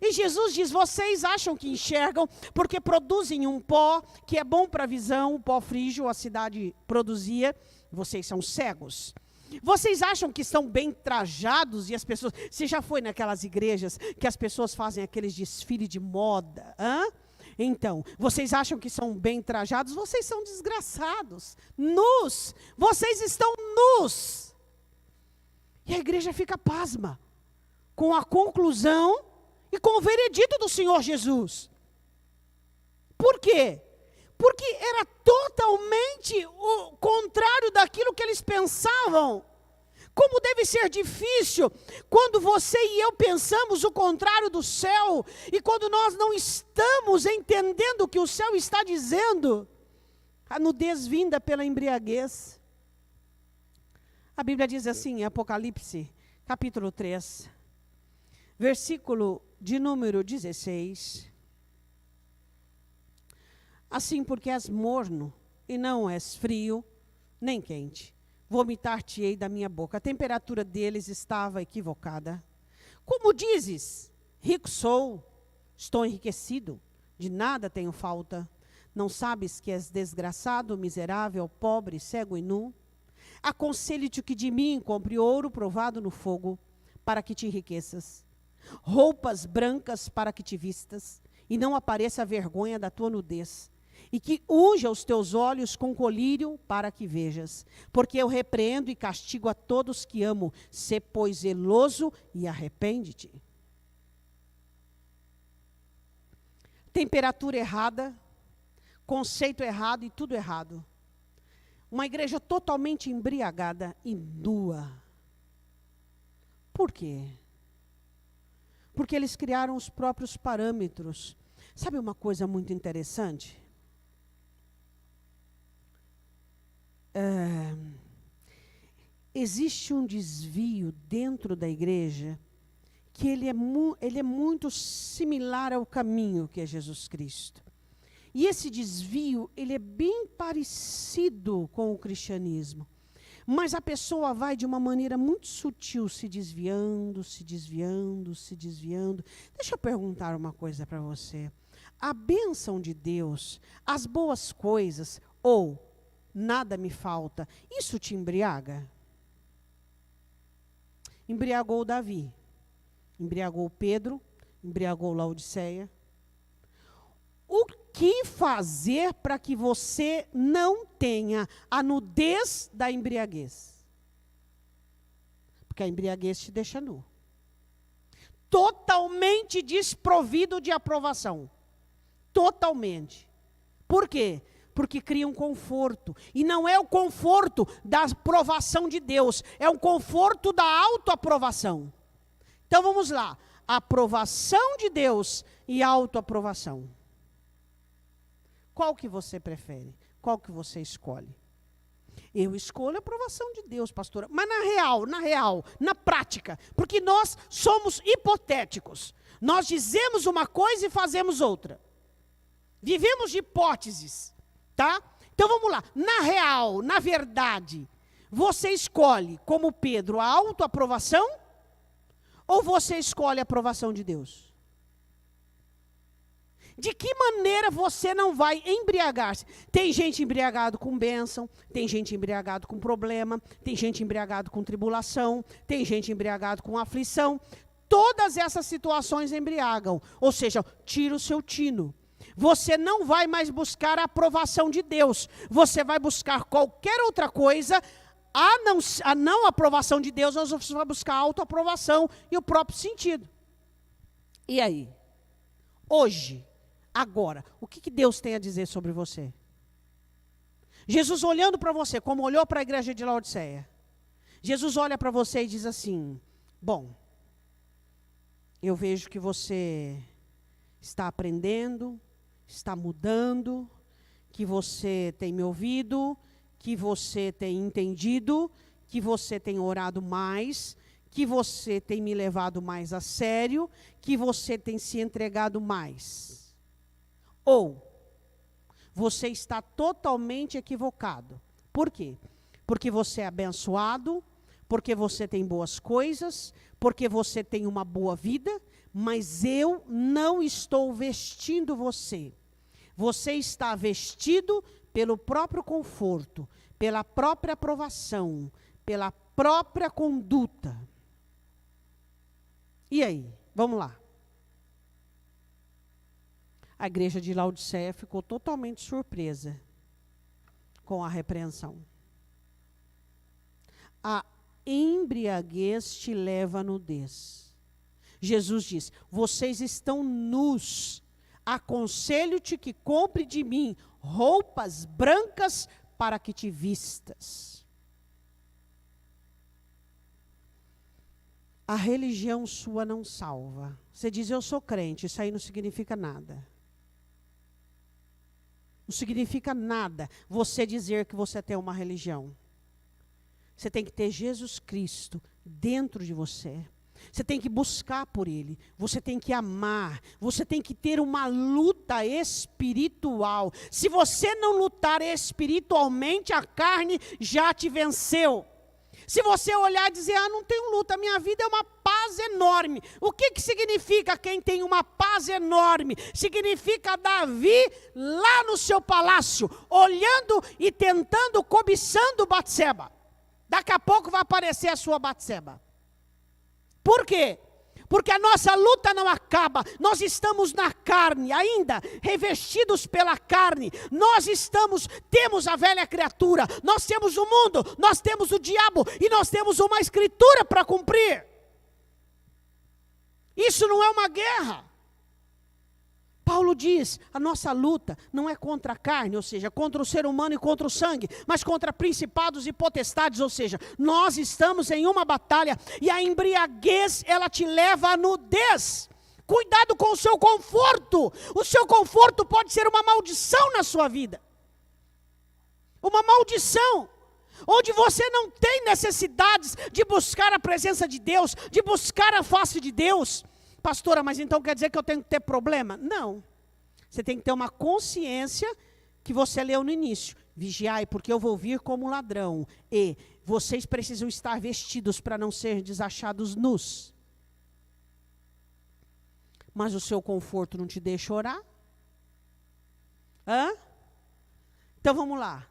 E Jesus diz, vocês acham que enxergam porque produzem um pó que é bom para a visão, o pó frígio, a cidade produzia, vocês são cegos. Vocês acham que estão bem trajados e as pessoas... Você já foi naquelas igrejas que as pessoas fazem aqueles desfiles de moda? Então, vocês acham que são bem trajados? Vocês são desgraçados, nus. Vocês estão nus. E a igreja fica pasma com a conclusão e com o veredito do Senhor Jesus. Por quê? Porque era totalmente o contrário daquilo que eles pensavam. Como deve ser difícil quando você e eu pensamos o contrário do céu, e quando nós não estamos entendendo o que o céu está dizendo. A nudez vinda pela embriaguez. A Bíblia diz assim, em Apocalipse, capítulo 3, versículo de número 16. Assim, porque és morno e não és frio, nem quente, vomitar-te-ei da minha boca. A temperatura deles estava equivocada. Como dizes, rico sou, estou enriquecido, de nada tenho falta. Não sabes que és desgraçado, miserável, pobre, cego e nu? Aconselho-te que de mim compre ouro provado no fogo, para que te enriqueças. Roupas brancas para que te vistas, e não apareça a vergonha da tua nudez. E que unja os teus olhos com colírio para que vejas. Porque eu repreendo e castigo a todos que amo. Sê, pois, zeloso e arrepende-te. Temperatura errada, conceito errado e tudo errado. Uma igreja totalmente embriagada e nua. Por quê? Porque eles criaram os próprios parâmetros. Sabe uma coisa muito interessante? Existe um desvio dentro da igreja que ele é muito similar ao caminho que é Jesus Cristo. E esse desvio, ele é bem parecido com o cristianismo. Mas a pessoa vai de uma maneira muito sutil, se desviando, se desviando, se desviando. Deixa eu perguntar uma coisa para você. A bênção de Deus, as boas coisas, ou nada me falta, isso te embriaga? Embriagou Davi, embriagou Pedro, embriagou Laodiceia. O que fazer para que você não tenha a nudez da embriaguez? Porque a embriaguez te deixa nu. Totalmente desprovido de aprovação. Totalmente. Por quê? Porque cria um conforto. E não é o conforto da aprovação de Deus, é um conforto da autoaprovação. Então vamos lá. Aprovação de Deus e autoaprovação. Qual que você prefere? Qual que você escolhe? Eu escolho a aprovação de Deus, pastora. Mas na real, na prática, porque nós somos hipotéticos. Nós dizemos uma coisa e fazemos outra. Vivemos de hipóteses, tá? Então vamos lá. Na real, na verdade, você escolhe, como Pedro, a autoaprovação ou você escolhe a aprovação de Deus? De que maneira você não vai embriagar-se? Tem gente embriagado com bênção, tem gente embriagado com problema, tem gente embriagado com tribulação, tem gente embriagado com aflição. Todas essas situações embriagam, ou seja, tira o seu tino. Você não vai mais buscar a aprovação de Deus, você vai buscar qualquer outra coisa, a não aprovação de Deus, você vai buscar a autoaprovação e o próprio sentido. E aí? Hoje, agora, o que Deus tem a dizer sobre você? Jesus olhando para você, como olhou para a igreja de Laodiceia. Jesus olha para você e diz assim, bom, eu vejo que você está aprendendo, está mudando, que você tem me ouvido, que você tem entendido, que você tem orado mais, que você tem me levado mais a sério, que você tem se entregado mais. Ou você está totalmente equivocado. Por quê? Porque você é abençoado, porque você tem boas coisas, porque você tem uma boa vida, mas eu não estou vestindo você. Você está vestido pelo próprio conforto, pela própria aprovação, pela própria conduta. E aí? Vamos lá. A igreja de Laodiceia ficou totalmente surpresa com a repreensão. A embriaguez te leva à nudez. Jesus diz, vocês estão nus. Aconselho-te que compre de mim roupas brancas para que te vistas. A religião sua não salva. Você diz, eu sou crente, isso aí não significa nada. Não significa nada você dizer que você tem uma religião. Você tem que ter Jesus Cristo dentro de você. Você tem que buscar por Ele. Você tem que amar. Você tem que ter uma luta espiritual. Se você não lutar espiritualmente, a carne já te venceu. Se você olhar e dizer, não tenho luta, minha vida é uma paz enorme. O que significa quem tem uma paz enorme? Significa Davi lá no seu palácio, olhando e tentando, cobiçando Batseba. Daqui a pouco vai aparecer a sua Batseba. Por quê? Porque a nossa luta não acaba, nós estamos na carne ainda, revestidos pela carne, temos a velha criatura, nós temos o mundo, nós temos o diabo e nós temos uma escritura para cumprir. Isso não é uma guerra. Paulo diz, a nossa luta não é contra a carne, ou seja, contra o ser humano e contra o sangue, mas contra principados e potestades, ou seja, nós estamos em uma batalha e a embriaguez, ela te leva à nudez. Cuidado com o seu conforto pode ser uma maldição na sua vida. Uma maldição, onde você não tem necessidades de buscar a presença de Deus, de buscar a face de Deus. Pastora, mas então quer dizer que eu tenho que ter problema? Não. Você tem que ter uma consciência que você leu no início. Vigiai, porque eu vou vir como ladrão. E vocês precisam estar vestidos para não ser desachados nus. Mas o seu conforto não te deixa orar? Hã? Então vamos lá.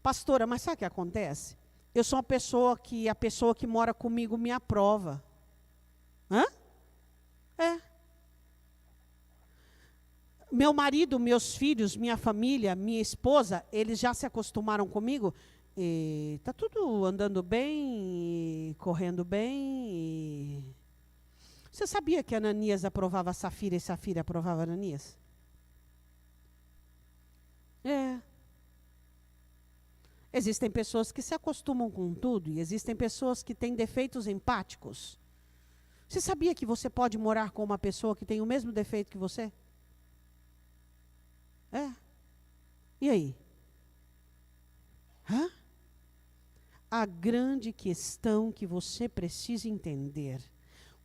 Pastora, mas sabe o que acontece? Eu sou a pessoa que mora comigo me aprova. Hã? É. Meu marido, meus filhos, minha família, minha esposa, eles já se acostumaram comigo. Está tudo andando bem, correndo bem. Você sabia que Ananias aprovava Safira e Safira aprovava Ananias? É. Existem pessoas que se acostumam com tudo e existem pessoas que têm defeitos empáticos. Você sabia que você pode morar com uma pessoa que tem o mesmo defeito que você? É. E aí? Hã? A grande questão que você precisa entender: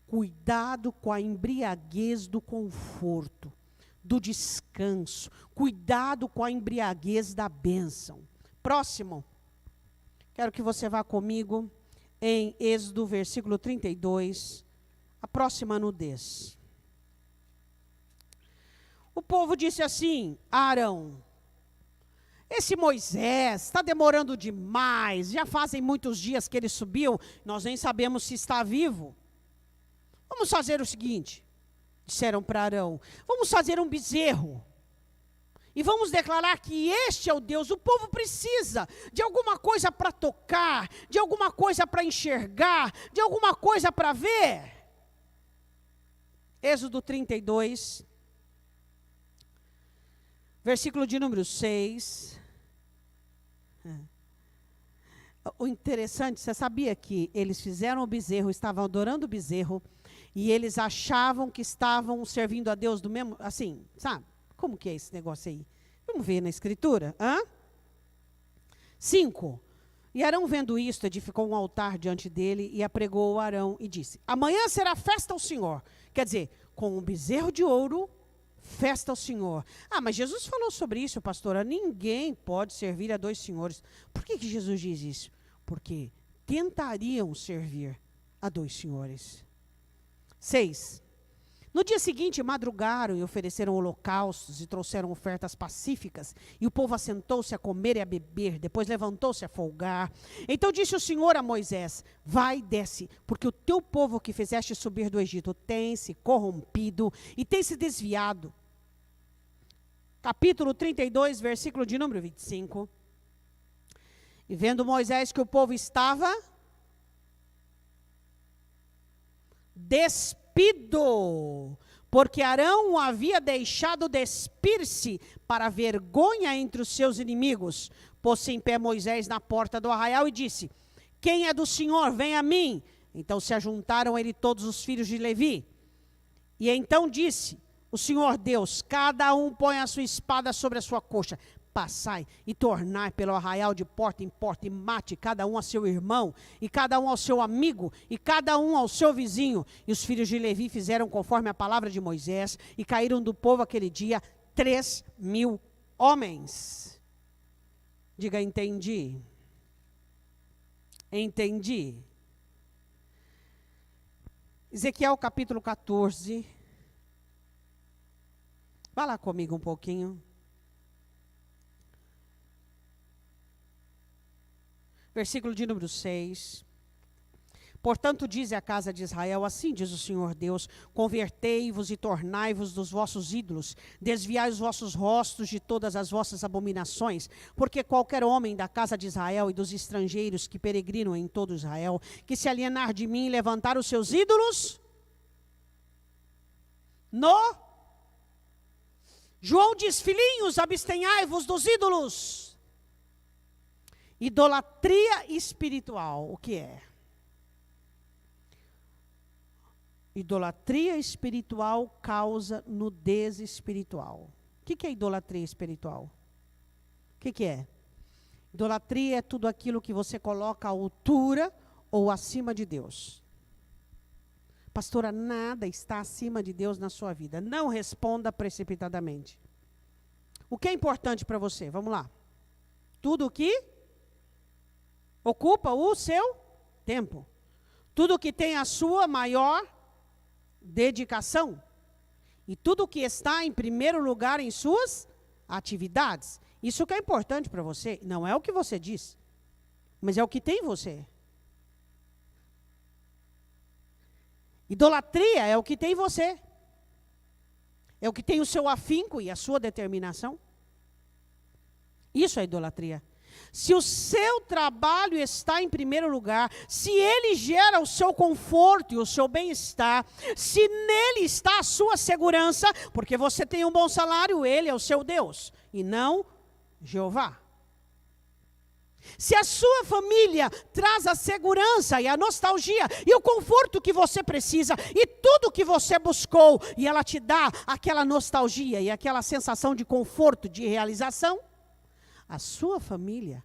cuidado com a embriaguez do conforto, do descanso. Cuidado com a embriaguez da bênção. Próximo. Quero que você vá comigo em Êxodo, versículo 32. A próxima nudez. O povo disse assim a Arão: esse Moisés está demorando demais, já fazem muitos dias que ele subiu, nós nem sabemos se está vivo. Vamos fazer o seguinte, disseram para Arão, vamos fazer um bezerro. E vamos declarar que este é o Deus. O povo precisa de alguma coisa para tocar, de alguma coisa para enxergar, de alguma coisa para ver. Êxodo 32, versículo de número 6. O interessante, você sabia que eles fizeram o bezerro, estavam adorando o bezerro, e eles achavam que estavam servindo a Deus do mesmo, assim, sabe? Como que é esse negócio aí? Vamos ver na escritura. 5. E Arão, vendo isto, edificou um altar diante dele e apregou Arão e disse: amanhã será festa ao Senhor. Quer dizer, com um bezerro de ouro, festa ao Senhor. Mas Jesus falou sobre isso, pastora. Ninguém pode servir a dois senhores. Por que Jesus diz isso? Porque tentariam servir a dois senhores. 6. No dia seguinte, madrugaram e ofereceram holocaustos e trouxeram ofertas pacíficas. E o povo assentou-se a comer e a beber. Depois levantou-se a folgar. Então disse o Senhor a Moisés: vai, desce, porque o teu povo que fizeste subir do Egito tem se corrompido e tem se desviado. Capítulo 32, versículo de número 25. E vendo Moisés que o povo estava despido, porque Arão o havia deixado despir-se para vergonha entre os seus inimigos, pôs-se em pé Moisés na porta do arraial e disse: quem é do Senhor, vem a mim. Então se ajuntaram a ele todos os filhos de Levi. E então disse o Senhor Deus: cada um põe a sua espada sobre a sua coxa. Passai e tornai pelo arraial de porta em porta, e mate cada um a seu irmão, e cada um ao seu amigo, e cada um ao seu vizinho. E os filhos de Levi fizeram conforme a palavra de Moisés, e caíram do povo aquele dia 3.000 homens. Diga, entendi. Entendi. Ezequiel capítulo 14. Vá lá comigo um pouquinho. Versículo de número 6. Portanto, diz a casa de Israel: assim diz o Senhor Deus: convertei-vos e tornai-vos dos vossos ídolos, desviai os vossos rostos de todas as vossas abominações, porque qualquer homem da casa de Israel e dos estrangeiros que peregrinam em todo Israel, que se alienar de mim e levantar os seus ídolos, João diz: filhinhos, abstenhai-vos dos ídolos. Idolatria espiritual, o que é? Idolatria espiritual causa nudez espiritual. O que é idolatria espiritual? O que é? Idolatria é tudo aquilo que você coloca à altura ou acima de Deus. Pastora, nada está acima de Deus na sua vida. Não responda precipitadamente. O que é importante para você? Vamos lá. Tudo o que ocupa o seu tempo. Tudo que tem a sua maior dedicação. E tudo que está em primeiro lugar em suas atividades. Isso que é importante para você. Não é o que você diz, mas é o que tem em você. Idolatria é o que tem em você. É o que tem o seu afinco e a sua determinação. Isso é idolatria. Se o seu trabalho está em primeiro lugar, se ele gera o seu conforto e o seu bem-estar, se nele está a sua segurança, porque você tem um bom salário, ele é o seu Deus, e não Jeová. Se a sua família traz a segurança e a nostalgia e o conforto que você precisa e tudo que você buscou, e ela te dá aquela nostalgia e aquela sensação de conforto, de realização, a sua família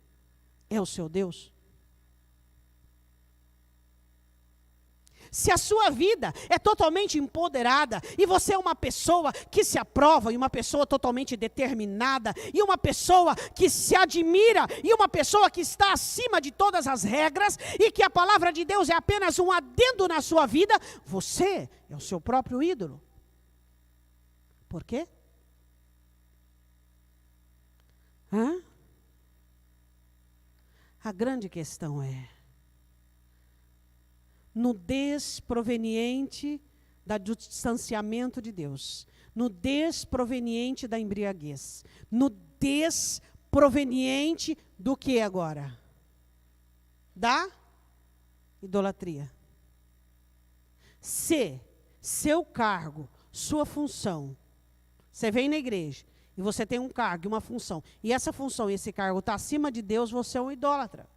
é o seu Deus. Se a sua vida é totalmente empoderada e você é uma pessoa que se aprova e uma pessoa totalmente determinada e uma pessoa que se admira e uma pessoa que está acima de todas as regras e que a palavra de Deus é apenas um adendo na sua vida, você é o seu próprio ídolo. Por quê? A grande questão é nudez proveniente do distanciamento de Deus, nudez proveniente da embriaguez, nudez proveniente do que agora? Da idolatria. Se seu cargo, sua função, você vem na igreja e você tem um cargo e uma função, e essa função e esse cargo está acima de Deus, você é um idólatra.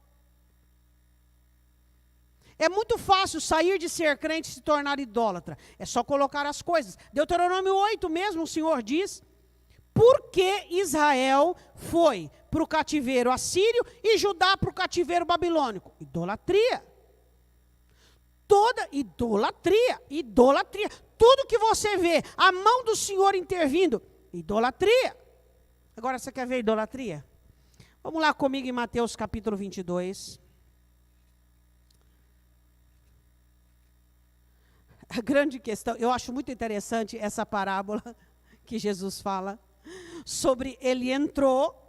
É muito fácil sair de ser crente e se tornar idólatra. É só colocar as coisas. Deuteronômio 8 mesmo, o Senhor diz, por que Israel foi para o cativeiro assírio e Judá para o cativeiro babilônico? Idolatria. Toda idolatria. Tudo que você vê, a mão do Senhor intervindo, idolatria. Agora você quer ver idolatria? Vamos lá comigo em Mateus capítulo 22. A grande questão, eu acho muito interessante essa parábola que Jesus fala, sobre ele entrou,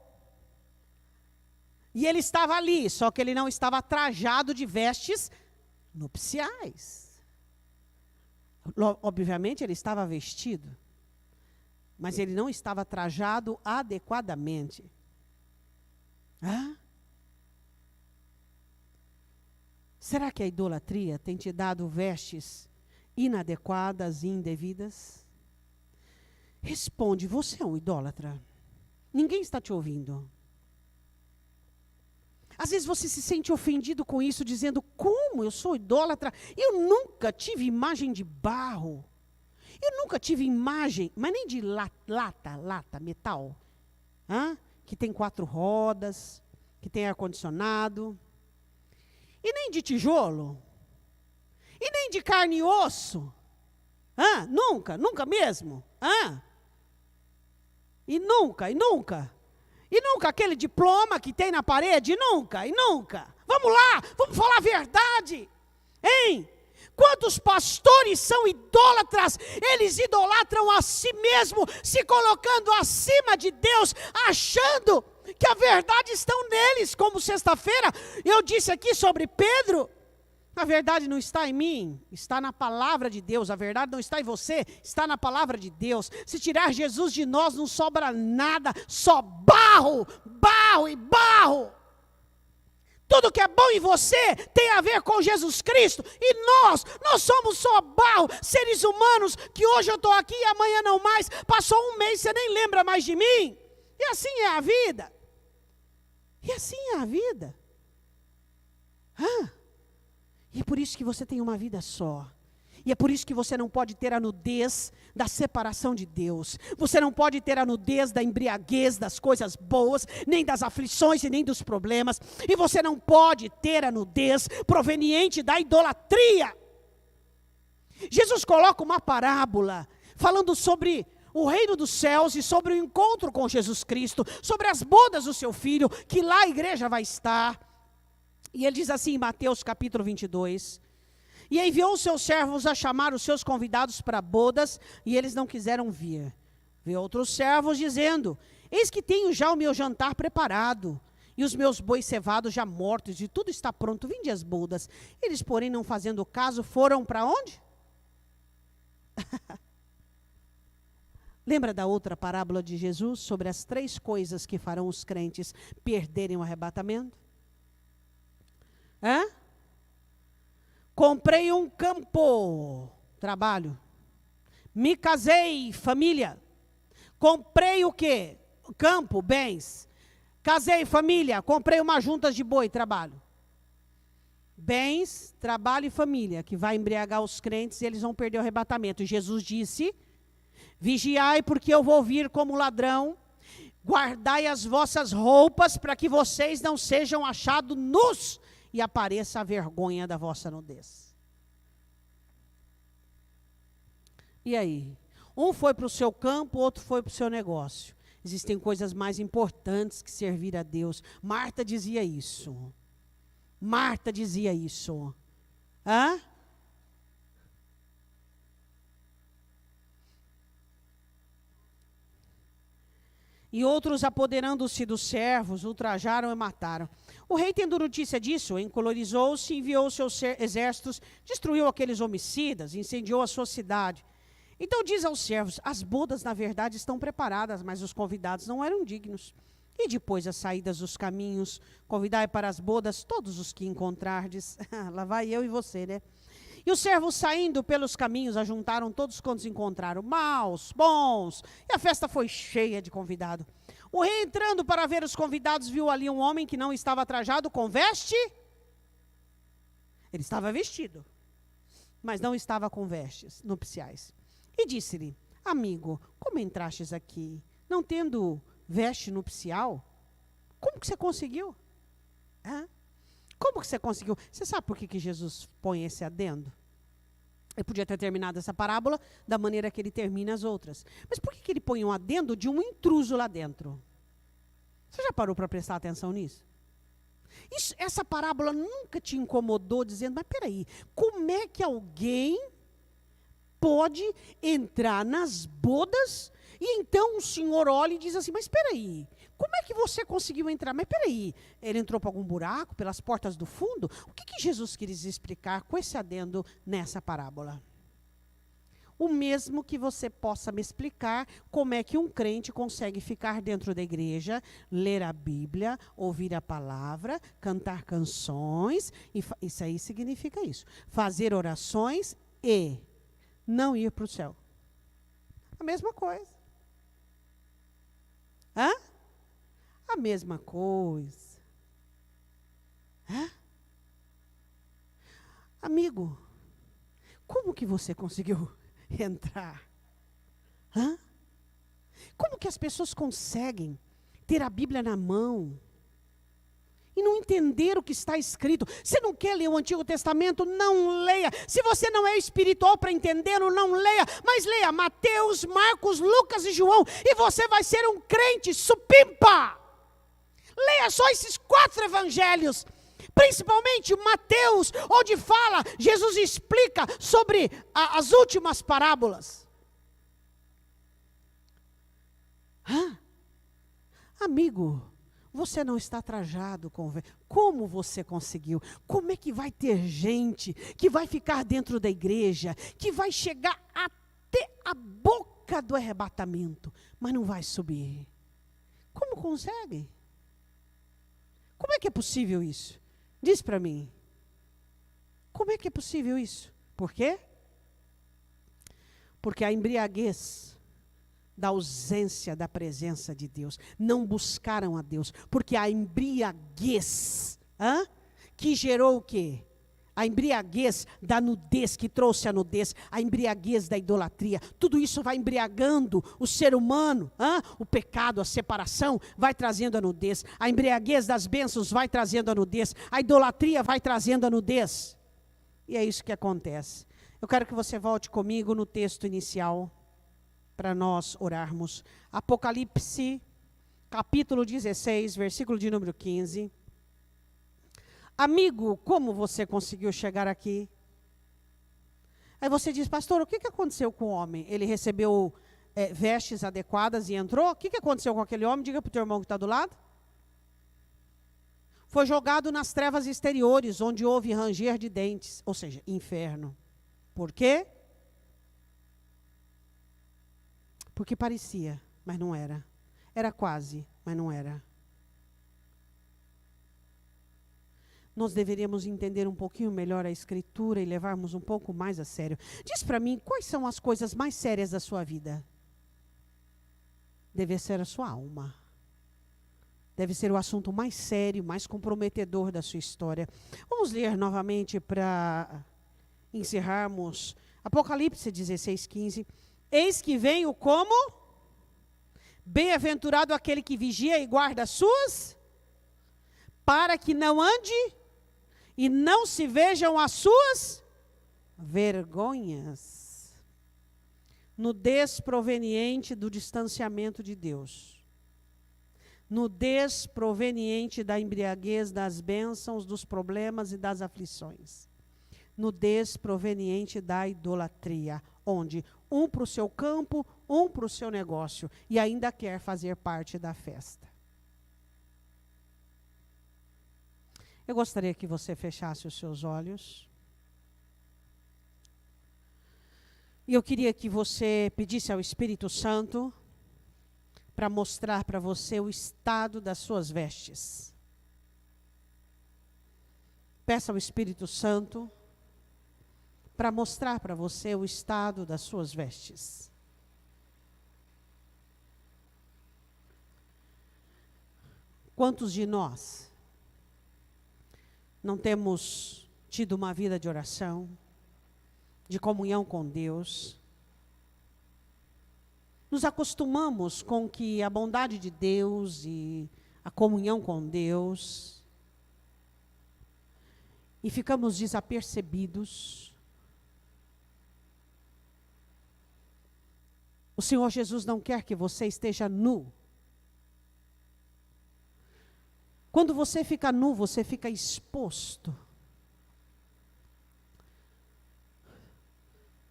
e ele estava ali, só que ele não estava trajado de vestes nupciais. Obviamente ele estava vestido, mas ele não estava trajado adequadamente. Será que a idolatria tem te dado vestes inadequadas e indevidas? Responde, você é um idólatra? Ninguém está te ouvindo. Às vezes você se sente ofendido com isso, dizendo, como eu sou idólatra? Eu nunca tive imagem de barro. Eu nunca tive imagem, mas nem de lata, metal. Que tem 4 rodas, que tem ar-condicionado. E nem de tijolo. E nem de carne e osso. Nunca mesmo. E nunca. E nunca aquele diploma que tem na parede, nunca. Vamos lá, vamos falar a verdade. Hein? Quantos pastores são idólatras? Eles idolatram a si mesmo, se colocando acima de Deus, achando que a verdade está neles. Como sexta-feira eu disse aqui sobre Pedro. A verdade não está em mim, está na palavra de Deus. A verdade não está em você, está na palavra de Deus. Se tirar Jesus de nós, não sobra nada, só barro e barro. Tudo que é bom em você tem a ver com Jesus Cristo. E nós somos só barro, seres humanos, que hoje eu estou aqui e amanhã não mais. Passou um mês, você nem lembra mais de mim. E assim é a vida. E é por isso que você tem uma vida só. E é por isso que você não pode ter a nudez da separação de Deus. Você não pode ter a nudez da embriaguez das coisas boas, nem das aflições e nem dos problemas. E você não pode ter a nudez proveniente da idolatria. Jesus coloca uma parábola falando sobre o reino dos céus e sobre o encontro com Jesus Cristo, sobre as bodas do seu filho, que lá a igreja vai estar. E ele diz assim em Mateus capítulo 22, e enviou os seus servos a chamar os seus convidados para bodas, e eles não quiseram vir. Veio outros servos dizendo, eis que tenho já o meu jantar preparado, e os meus bois cevados já mortos, e tudo está pronto, vinde às bodas. Eles, porém, não fazendo caso, foram para onde? Lembra da outra parábola de Jesus sobre as 3 coisas que farão os crentes perderem o arrebatamento? Hã? Comprei um campo, trabalho. Me casei, família. Comprei o quê? Campo, bens. Casei, família. Comprei uma juntas de boi, trabalho. Bens, trabalho e família, que vai embriagar os crentes e eles vão perder o arrebatamento. E Jesus disse, vigiai porque eu vou vir como ladrão, guardai as vossas roupas para que vocês não sejam achados nus e apareça a vergonha da vossa nudez. E aí? Um foi para o seu campo, outro foi para o seu negócio. Existem coisas mais importantes que servir a Deus. Marta dizia isso. Marta dizia isso. Hã? E outros, apoderando-se dos servos, ultrajaram e mataram. O rei, tendo notícia disso, encolorizou-se, enviou seus exércitos, destruiu aqueles homicidas, incendiou a sua cidade. Então diz aos servos, as bodas na verdade estão preparadas, mas os convidados não eram dignos. E depois das saídas dos caminhos, convidai para as bodas todos os que encontrardes. Lá vai eu e você, né? E os servos saindo pelos caminhos, ajuntaram todos quantos encontraram, maus, bons, e a festa foi cheia de convidado. O rei, entrando para ver os convidados, viu ali um homem que não estava trajado com veste. Ele estava vestido, mas não estava com vestes nupciais. E disse-lhe, amigo, como entrastes aqui, não tendo veste nupcial? Como que você conseguiu? Hã? Como que você conseguiu? Você sabe por que Jesus põe esse adendo? Ele podia ter terminado essa parábola da maneira que ele termina as outras. Mas por que ele põe um adendo de um intruso lá dentro? Você já parou para prestar atenção nisso? Essa parábola nunca te incomodou dizendo, mas peraí, como é que alguém pode entrar nas bodas e então o Senhor olha e diz assim, mas peraí, como é que você conseguiu entrar? Mas peraí, ele entrou por algum buraco, pelas portas do fundo? O que Jesus quis explicar com esse adendo nessa parábola? O mesmo que você possa me explicar como é que um crente consegue ficar dentro da igreja, ler a Bíblia, ouvir a palavra, cantar canções, isso aí significa isso. Fazer orações e não ir para o céu. A mesma coisa. Hã? A mesma coisa. Hã? Amigo, como que você conseguiu entrar? Hã? Como que as pessoas conseguem ter a Bíblia na mão e não entender o que está escrito? Você não quer ler o Antigo Testamento? Não leia. Se você não é espiritual para entendê-lo, não leia. Mas leia Mateus, Marcos, Lucas e João. E você vai ser um crente supimpa. Leia só esses 4 evangelhos. Principalmente Mateus, onde fala, Jesus explica sobre as últimas parábolas. Amigo, você não está trajado com veste. Como você conseguiu? Como é que vai ter gente que vai ficar dentro da igreja, que vai chegar até a boca do arrebatamento, mas não vai subir? Como consegue? Como é que é possível isso? Diz para mim. Como é que é possível isso? Por quê? Porque a embriaguez da ausência da presença de Deus. Não buscaram a Deus. Porque a embriaguez que gerou o quê? A embriaguez da nudez, que trouxe a nudez, a embriaguez da idolatria, tudo isso vai embriagando o ser humano, o pecado, a separação, vai trazendo a nudez, a embriaguez das bênçãos vai trazendo a nudez, a idolatria vai trazendo a nudez, e é isso que acontece. Eu quero que você volte comigo no texto inicial, para nós orarmos, Apocalipse, capítulo 16, versículo de número 15, Amigo, como você conseguiu chegar aqui? Aí você diz, pastor, o que aconteceu com o homem? Ele recebeu vestes adequadas e entrou? O que aconteceu com aquele homem? Diga para o teu irmão que está do lado. Foi jogado nas trevas exteriores, onde houve ranger de dentes, ou seja, inferno. Por quê? Porque parecia, mas não era. Era quase, mas não era. Nós deveríamos entender um pouquinho melhor a Escritura e levarmos um pouco mais a sério. Diz para mim, quais são as coisas mais sérias da sua vida? Deve ser a sua alma. Deve ser o assunto mais sério, mais comprometedor da sua história. Vamos ler novamente para encerrarmos. Apocalipse 16:15. Eis que venho como? Bem-aventurado aquele que vigia e guarda as suas, para que não ande e não se vejam as suas vergonhas. Nudez proveniente do distanciamento de Deus. Nudez proveniente da embriaguez das bênçãos, dos problemas e das aflições. Nudez proveniente da idolatria, onde um para o seu campo, um para o seu negócio, e ainda quer fazer parte da festa. Eu gostaria que você fechasse os seus olhos. E eu queria que você pedisse ao Espírito Santo para mostrar para você o estado das suas vestes. Peça ao Espírito Santo para mostrar para você o estado das suas vestes. Quantos de nós não temos tido uma vida de oração, de comunhão com Deus? Nos acostumamos com que a bondade de Deus e a comunhão com Deus, e ficamos desapercebidos. O Senhor Jesus não quer que você esteja nu. Quando você fica nu, você fica exposto.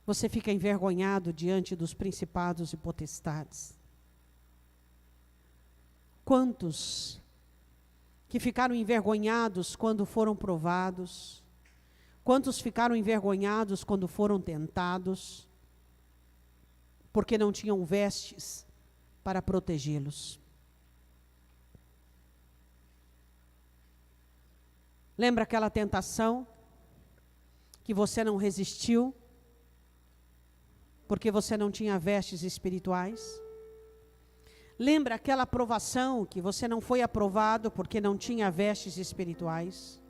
Você fica envergonhado diante dos principados e potestades. Quantos que ficaram envergonhados quando foram provados? Quantos ficaram envergonhados quando foram tentados? Porque não tinham vestes para protegê-los. Lembra aquela tentação que você não resistiu? Porque você não tinha vestes espirituais? Lembra aquela provação que você não foi aprovado porque não tinha vestes espirituais?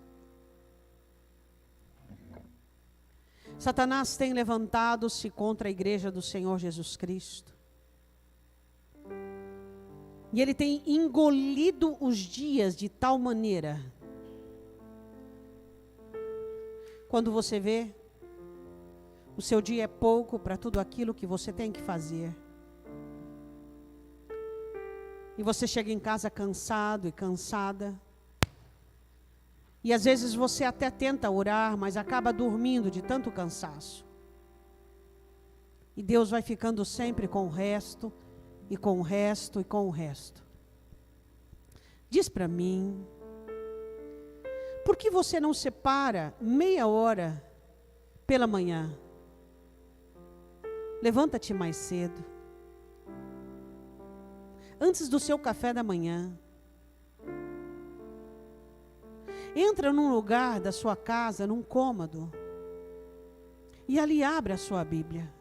Satanás tem levantado-se contra a igreja do Senhor Jesus Cristo. E ele tem engolido os dias de tal maneira. Quando você vê, o seu dia é pouco para tudo aquilo que você tem que fazer. E você chega em casa cansado e cansada. E às vezes você até tenta orar, mas acaba dormindo de tanto cansaço. E Deus vai ficando sempre com o resto, e com o resto, e com o resto. Diz para mim, por que você não separa meia hora pela manhã? Levanta-te mais cedo. Antes do seu café da manhã. Entra num lugar da sua casa, num cômodo. E ali abre a sua Bíblia.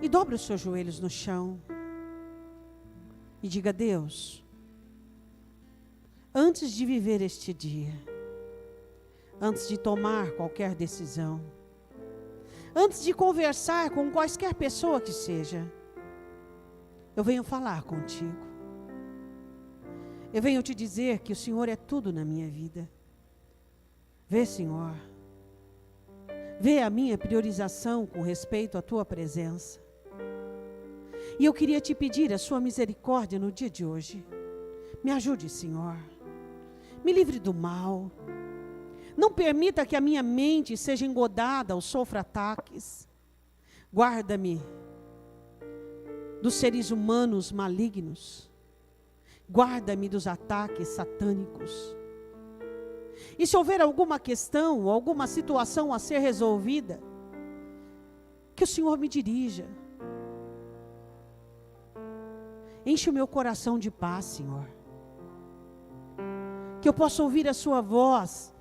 E dobre os seus joelhos no chão. E diga: Deus, antes de viver este dia, antes de tomar qualquer decisão, antes de conversar com quaisquer pessoa que seja, eu venho falar contigo. Eu venho te dizer que o Senhor é tudo na minha vida. Vê, Senhor, vê a minha priorização com respeito à tua presença. E eu queria te pedir a sua misericórdia no dia de hoje. Me ajude, Senhor. Me livre do mal. Não permita que a minha mente seja engodada ou sofra ataques. Guarda-me dos seres humanos malignos. Guarda-me dos ataques satânicos. E se houver alguma questão, alguma situação a ser resolvida, que o Senhor me dirija. Enche o meu coração de paz, Senhor. Que eu possa ouvir a sua voz,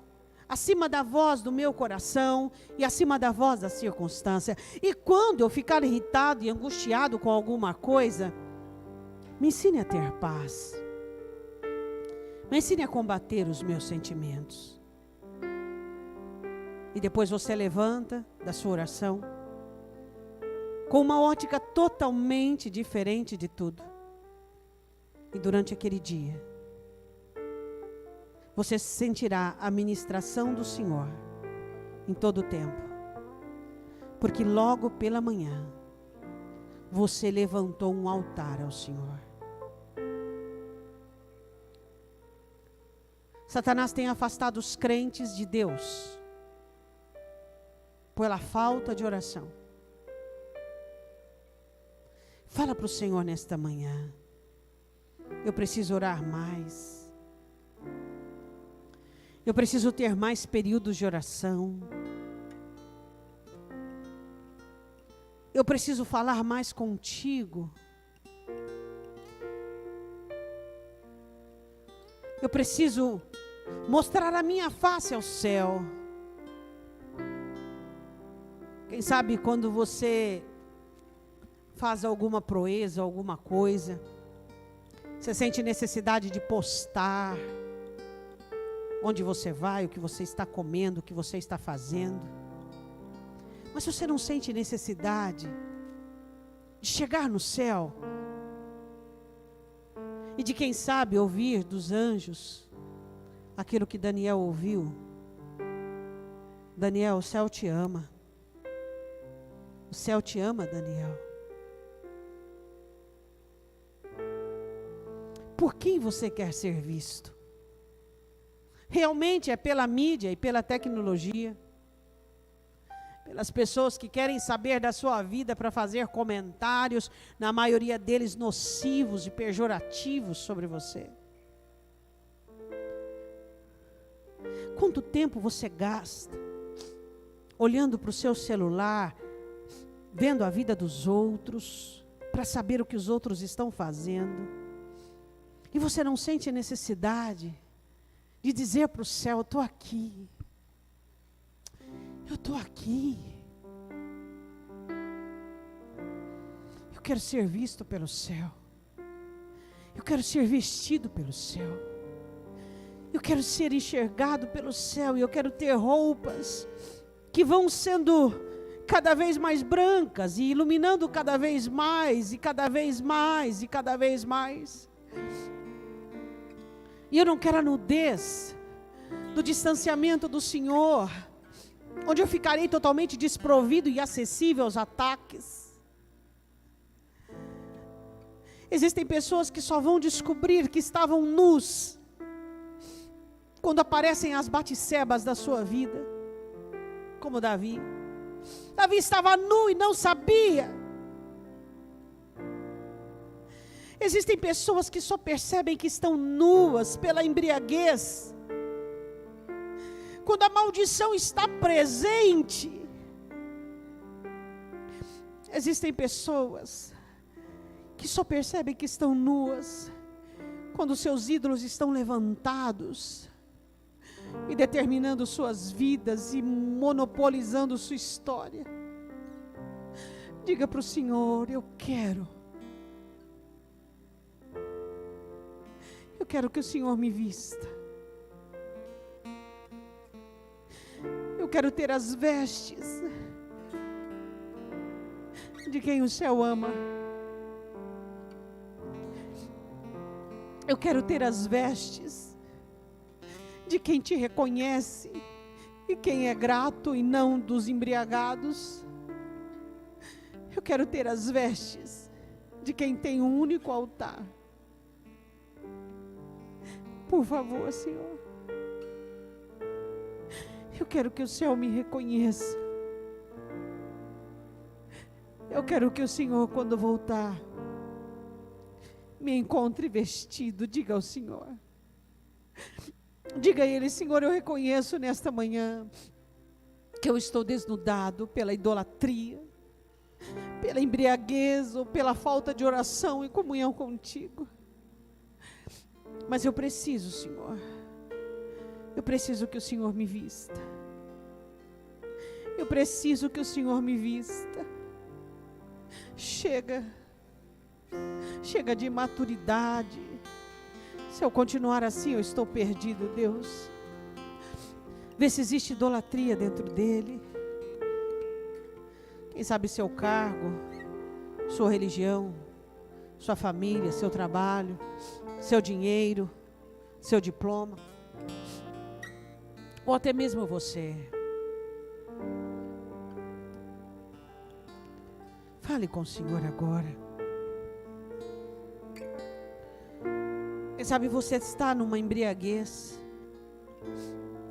acima da voz do meu coração e acima da voz da circunstância. E quando eu ficar irritado e angustiado com alguma coisa, me ensine a ter paz. Me ensine a combater os meus sentimentos. E depois você levanta da sua oração com uma ótica totalmente diferente de tudo. E durante aquele dia, você sentirá a ministração do Senhor em todo o tempo. Porque logo pela manhã, você levantou um altar ao Senhor. Satanás tem afastado os crentes de Deus pela falta de oração. Fala para o Senhor nesta manhã. Eu preciso orar mais. Eu preciso ter mais períodos de oração. Eu preciso falar mais contigo. Eu preciso mostrar a minha face ao céu. Quem sabe quando você faz alguma proeza, alguma coisa, você sente necessidade de postar onde você vai, o que você está comendo, o que você está fazendo. Mas se você não sente necessidade de chegar no céu e de, quem sabe, ouvir dos anjos aquilo que Daniel ouviu. Daniel, o céu te ama. O céu te ama, Daniel. Por quem você quer ser visto? Realmente é pela mídia e pela tecnologia? Pelas pessoas que querem saber da sua vida para fazer comentários, na maioria deles nocivos e pejorativos sobre você? Quanto tempo você gasta olhando para o seu celular, vendo a vida dos outros, para saber o que os outros estão fazendo? E você não sente necessidade de dizer para o céu: eu estou aqui. Eu estou aqui. Eu quero ser visto pelo céu. Eu quero ser vestido pelo céu. Eu quero ser enxergado pelo céu. E eu quero ter roupas que vão sendo cada vez mais brancas e iluminando cada vez mais, e cada vez mais, e cada vez mais. E eu não quero a nudez do distanciamento do Senhor, onde eu ficarei totalmente desprovido e acessível aos ataques. Existem pessoas que só vão descobrir que estavam nus quando aparecem as Batsebas da sua vida, como Davi. Davi estava nu e não sabia. Existem pessoas que só percebem que estão nuas pela embriaguez, quando a maldição está presente. Existem pessoas que só percebem que estão nuas quando seus ídolos estão levantados e determinando suas vidas e monopolizando sua história. Diga para o Senhor: eu quero que o Senhor me vista. Eu quero ter as vestes de quem o céu ama. Eu quero ter as vestes de quem te reconhece e quem é grato e não dos embriagados. Eu quero ter as vestes de quem tem um único altar. Por favor, Senhor, Eu quero que o céu me reconheça. Eu quero que o Senhor, quando voltar, me encontre vestido. Diga ao Senhor. Diga a Ele: Senhor, eu reconheço nesta manhã que eu estou desnudado pela idolatria, pela embriaguez ou pela falta de oração e comunhão contigo. Mas eu preciso, Senhor. Eu preciso que o Senhor me vista. Eu preciso que o Senhor me vista. Chega de imaturidade. Se eu continuar assim, eu estou perdido, Deus. Vê se existe idolatria dentro dele. Quem sabe seu cargo, sua religião, sua família, seu trabalho, seu dinheiro, seu diploma, ou até mesmo você. Fale com o Senhor agora. Quem sabe você está numa embriaguez,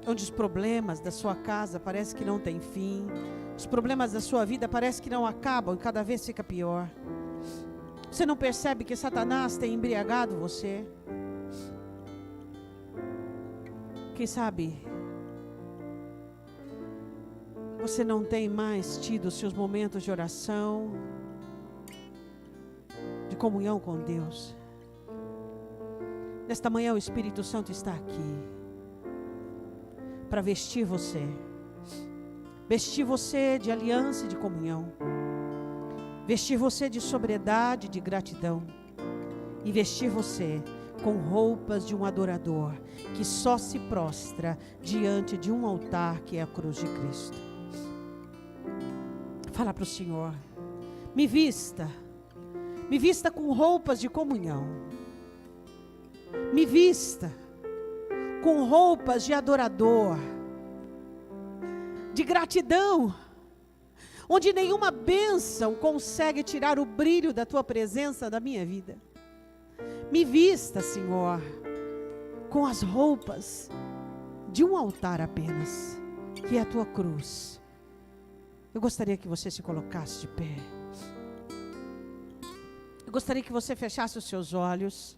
onde os problemas da sua casa parece que não têm fim, os problemas da sua vida parece que não acabam e cada vez fica pior. Você não percebe que Satanás tem embriagado você? Quem sabe você não tem mais tido seus momentos de oração, de comunhão com Deus. Nesta manhã o Espírito Santo está aqui para vestir você de aliança e de comunhão, vestir você de sobriedade, de gratidão, e vestir você com roupas de um adorador que só se prostra diante de um altar que é a cruz de Cristo. Fala para o Senhor: me vista com roupas de comunhão, me vista com roupas de adorador, de gratidão, onde nenhuma bênção consegue tirar o brilho da tua presença da minha vida. Me vista, Senhor, com as roupas de um altar apenas, que é a tua cruz. Eu gostaria que você se colocasse de pé. Eu gostaria que você fechasse os seus olhos.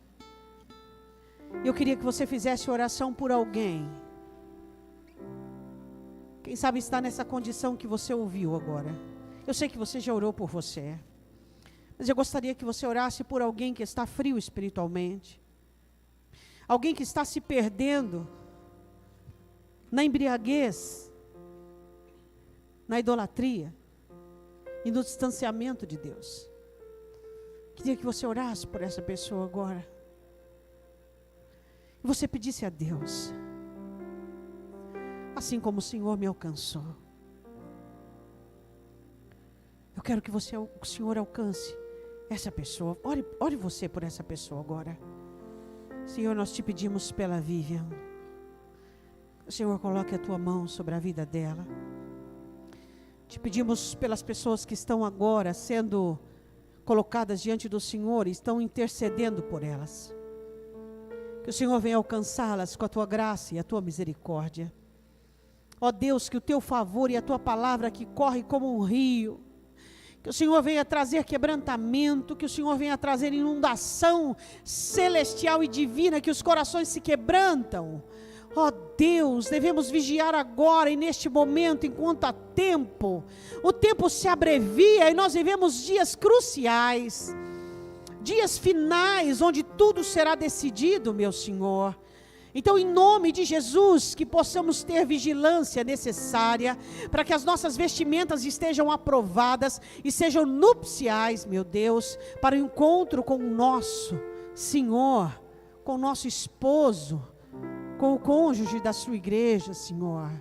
Eu queria que você fizesse oração por alguém. Quem sabe está nessa condição que você ouviu agora. Eu sei que você já orou por você, mas eu gostaria que você orasse por alguém que está frio espiritualmente, alguém que está se perdendo na embriaguez, na idolatria e no distanciamento de Deus. Queria que você orasse por essa pessoa agora. E você pedisse a Deus: assim como o Senhor me alcançou, eu quero que o Senhor alcance essa pessoa. Ore você por essa pessoa agora. Senhor, nós te pedimos pela Vivian. O Senhor coloque a tua mão sobre a vida dela. Te pedimos pelas pessoas que estão agora sendo colocadas diante do Senhor e estão intercedendo por elas. Que o Senhor venha alcançá-las com a tua graça e a tua misericórdia. Ó Deus, que o teu favor e a tua palavra que corre como um rio, que o Senhor venha trazer quebrantamento, que o Senhor venha trazer inundação celestial e divina, que os corações se quebrantam. Ó Deus, devemos vigiar agora e neste momento, enquanto há tempo. O tempo se abrevia e nós vivemos dias cruciais, dias finais, onde tudo será decidido, meu Senhor. Então, em nome de Jesus, que possamos ter vigilância necessária, para que as nossas vestimentas estejam aprovadas e sejam nupciais, meu Deus, para o encontro com o nosso Senhor, com o nosso esposo, com o cônjuge da sua igreja, Senhor.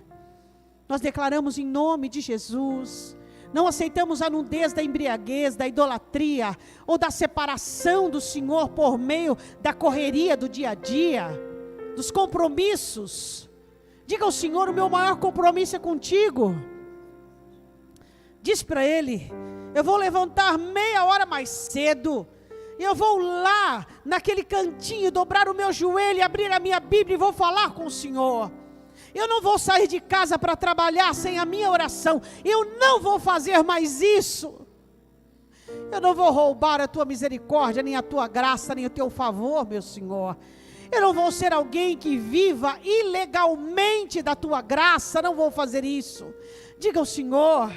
Nós declaramos em nome de Jesus, não aceitamos a nudez da embriaguez, da idolatria, ou da separação do Senhor por meio da correria do dia a dia, dos compromissos. Diga ao Senhor: o meu maior compromisso é contigo. Diz para Ele: eu vou levantar meia hora mais cedo, eu vou lá naquele cantinho, dobrar o meu joelho, abrir a minha Bíblia e vou falar com o Senhor. Eu não vou sair de casa para trabalhar sem a minha oração. Eu não vou fazer mais isso. Eu não vou roubar a tua misericórdia, nem a tua graça, nem o teu favor, meu Senhor. Eu não vou ser alguém que viva ilegalmente da tua graça, não vou fazer isso. Diga ao Senhor,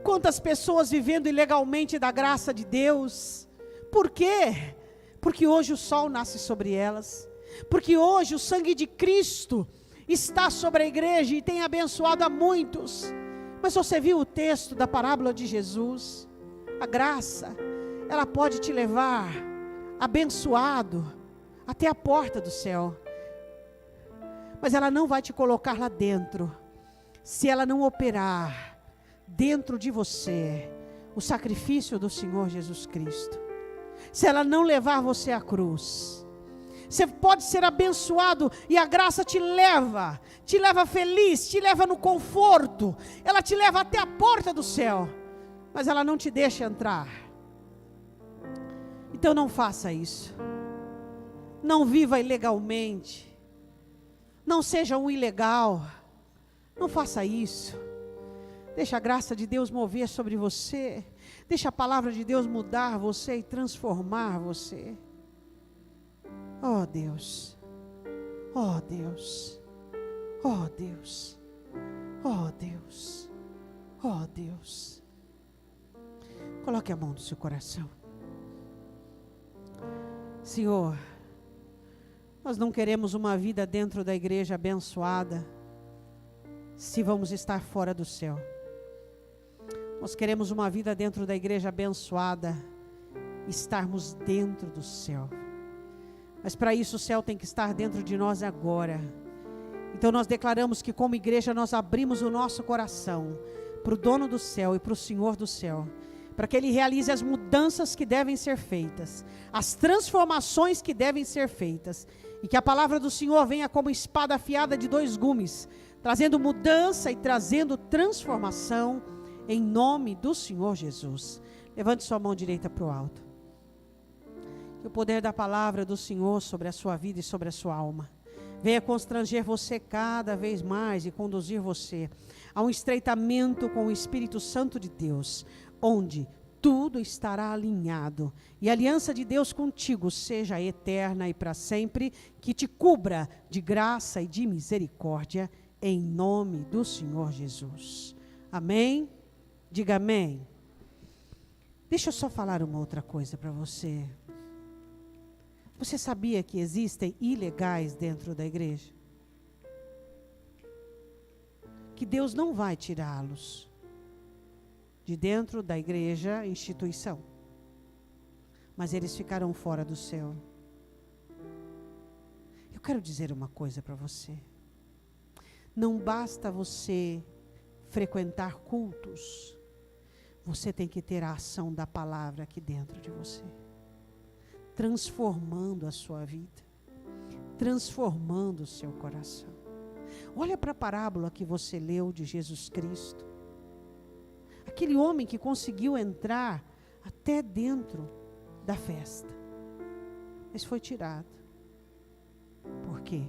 quantas pessoas vivendo ilegalmente da graça de Deus. Por quê? Porque hoje o sol nasce sobre elas. Porque hoje o sangue de Cristo está sobre a igreja e tem abençoado a muitos. Mas você viu o texto da parábola de Jesus? A graça, ela pode te levar abençoado até a porta do céu. Mas ela não vai te colocar lá dentro, se ela não operar dentro de você o sacrifício do Senhor Jesus Cristo. Se ela não levar você à cruz. Você pode ser abençoado e a graça te leva feliz, te leva no conforto, ela te leva até a porta do céu, mas ela não te deixa entrar. Então não faça isso. Não viva ilegalmente. Não seja um ilegal. Não faça isso. Deixa a graça de Deus mover sobre você. Deixa a palavra de Deus mudar você e transformar você. Oh Deus. Oh Deus. Oh Deus. Oh Deus. Oh Deus. Coloque a mão no seu coração. Senhor, nós não queremos uma vida dentro da igreja abençoada, se vamos estar fora do céu. Nós queremos uma vida dentro da igreja abençoada, estarmos dentro do céu. Mas para isso o céu tem que estar dentro de nós agora. Então nós declaramos que como igreja nós abrimos o nosso coração para o dono do céu e para o Senhor do céu, para que Ele realize as mudanças que devem ser feitas, as transformações que devem ser feitas, e que a palavra do Senhor venha como espada afiada de 2 gumes, trazendo mudança e trazendo transformação, em nome do Senhor Jesus. Levante sua mão direita para o alto. Que o poder da palavra do Senhor sobre a sua vida e sobre a sua alma venha constranger você cada vez mais e conduzir você a um estreitamento com o Espírito Santo de Deus, onde tudo estará alinhado e a aliança de Deus contigo seja eterna e para sempre, que te cubra de graça e de misericórdia, em nome do Senhor Jesus. Amém? Diga amém. Deixa eu só falar uma outra coisa para você. Você sabia que existem ilegais dentro da igreja? Que Deus não vai tirá-los de dentro da igreja, instituição, mas eles ficarão fora do céu. Eu quero dizer uma coisa para você. Não basta você frequentar cultos, você tem que ter a ação da palavra aqui dentro de você, transformando a sua vida, transformando o seu coração. Olha para a parábola que você leu de Jesus Cristo. Aquele homem que conseguiu entrar até dentro da festa, mas foi tirado. Por quê?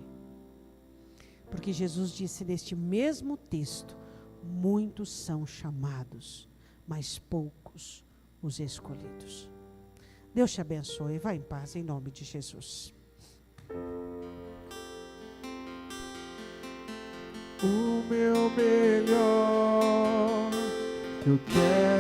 Porque Jesus disse neste mesmo texto: muitos são chamados, mas poucos os escolhidos. Deus te abençoe. Vá em paz, em nome de Jesus. O meu melhor eu quero.